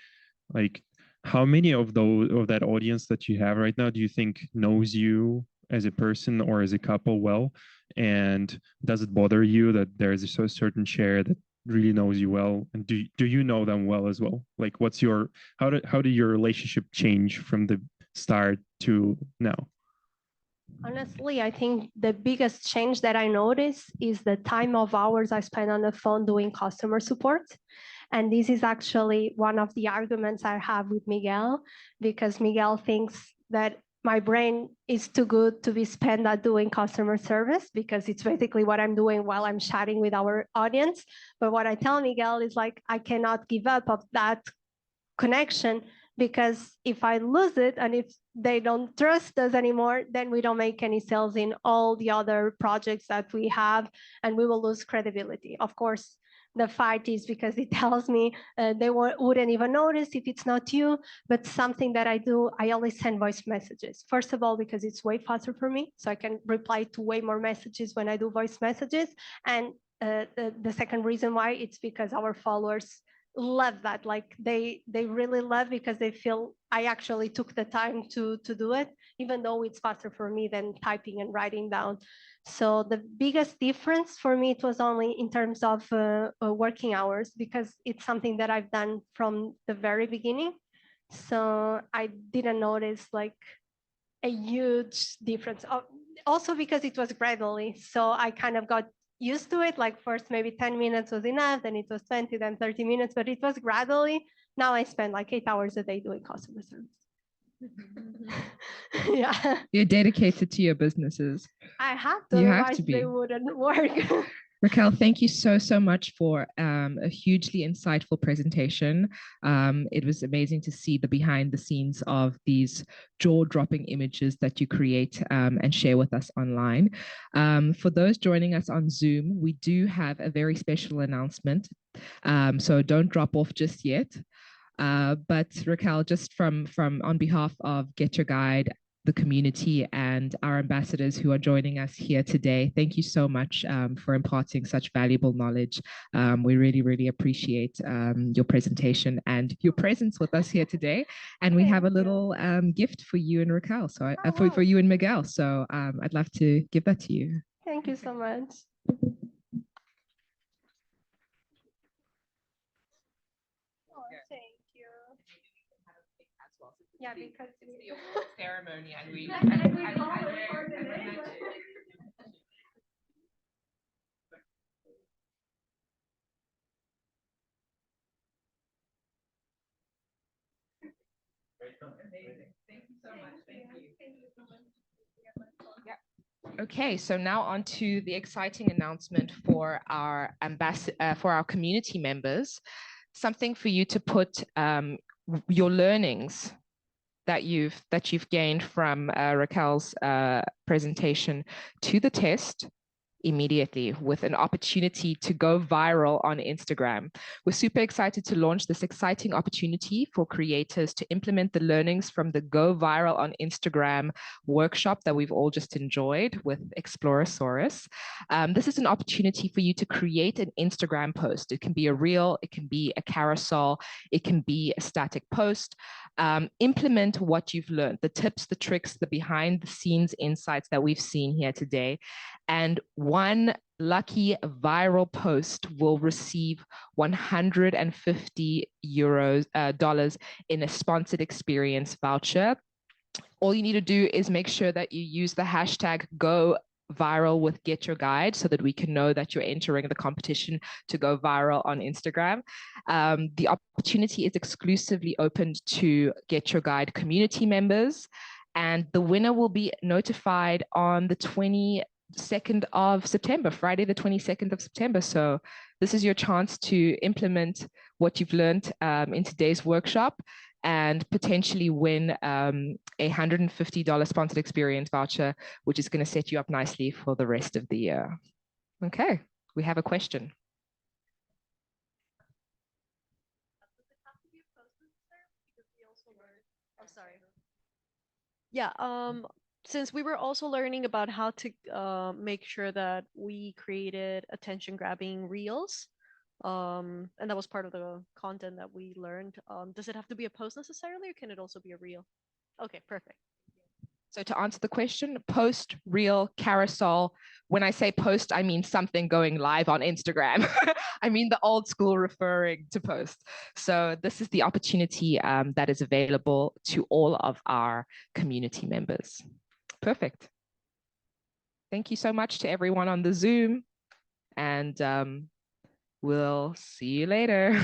like how many of that audience that you have right now do you think knows you as a person or as a couple well? And does it bother you that there's a certain share that really knows you well, and do you know them well as well? Like what's your how did your relationship change from the start to now? Honestly, I think the biggest change that I noticed is the time of hours I spend on the phone doing customer support. And this is actually one of the arguments I have with Miguel, because Miguel thinks that my brain is too good to be spent at doing customer service, because it's basically what I'm doing while I'm chatting with our audience. But what I tell Miguel is like, I cannot give up of that connection, because if I lose it and if they don't trust us anymore, then we don't make any sales in all the other projects that we have, and we will lose credibility. Of course, the fight is because it tells me they wouldn't even notice if it's not you. But something that I do, I always send voice messages. First of all, because it's way faster for me, so I can reply to way more messages when I do voice messages. And the second reason why, it's because our followers love that. Like they really love, because they feel I actually took the time to do it, even though it's faster for me than typing and writing down. So the biggest difference for me, it was only in terms of working hours, because it's something that I've done from the very beginning. So I didn't notice like a huge difference. Also because it was gradually, so I kind of got used to it. Like first maybe 10 minutes was enough, then it was 20, then 30 minutes, but it was gradually. Now I spend like 8 hours a day doing customer service. Yeah. You're dedicated to your businesses. I have to, You have otherwise to be. they wouldn't work. Raquel, thank you so much for a hugely insightful presentation. It was amazing to see the behind the scenes of these jaw-dropping images that you create and share with us online. For those joining us on Zoom, we do have a very special announcement. So don't drop off just yet. But Raquel, just from on behalf of GetYourGuide, the community, and our ambassadors who are joining us here today, thank you so much for imparting such valuable knowledge. We really appreciate your presentation and your presence with us here today. And we have a little gift for you and Raquel, so for you and Miguel. So I'd love to give that to you. Thank you so much. Thank you. Yeah, because it's the award ceremony and we Amazing. Thank you so much. Thank you. Yeah. Okay, so now on to the exciting announcement for our community members. Something for you to put your learnings that you've gained from Raquel's presentation to the test immediately, with an opportunity to go viral on Instagram. We're super excited to launch this exciting opportunity for creators to implement the learnings from the Go Viral on Instagram workshop that we've all just enjoyed with Explorerssaurus. This is an opportunity for you to create an Instagram post. It can be a reel, it can be a carousel, it can be a static post. Implement what you've learned, the tips, the tricks, the behind the scenes insights that we've seen here today. And one lucky viral post will receive $150 dollars in a sponsored experience voucher. all you need to do is make sure that you use the hashtag Go Viral with Get Your Guide so that we can know that you're entering the competition to go viral on Instagram. The opportunity is exclusively opened to Get Your Guide community members, and the winner will be notified on the 22nd of September, Friday, the 22nd of September. So this is your chance to implement what you've learned in today's workshop and potentially win a $150 sponsored experience voucher, which is going to set you up nicely for the rest of the year. Okay, we have a question. Oh, sorry. Yeah, since we were also learning about how to make sure that we created attention-grabbing reels, and that was part of the content that we learned. Does it have to be a post necessarily, or can it also be a reel? Okay, perfect. So to answer the question, post, reel, carousel. When I say post, I mean something going live on Instagram. I mean the old school referring to post. So this is the opportunity that is available to all of our community members. Perfect. Thank you so much to everyone on the Zoom, and we'll see you later.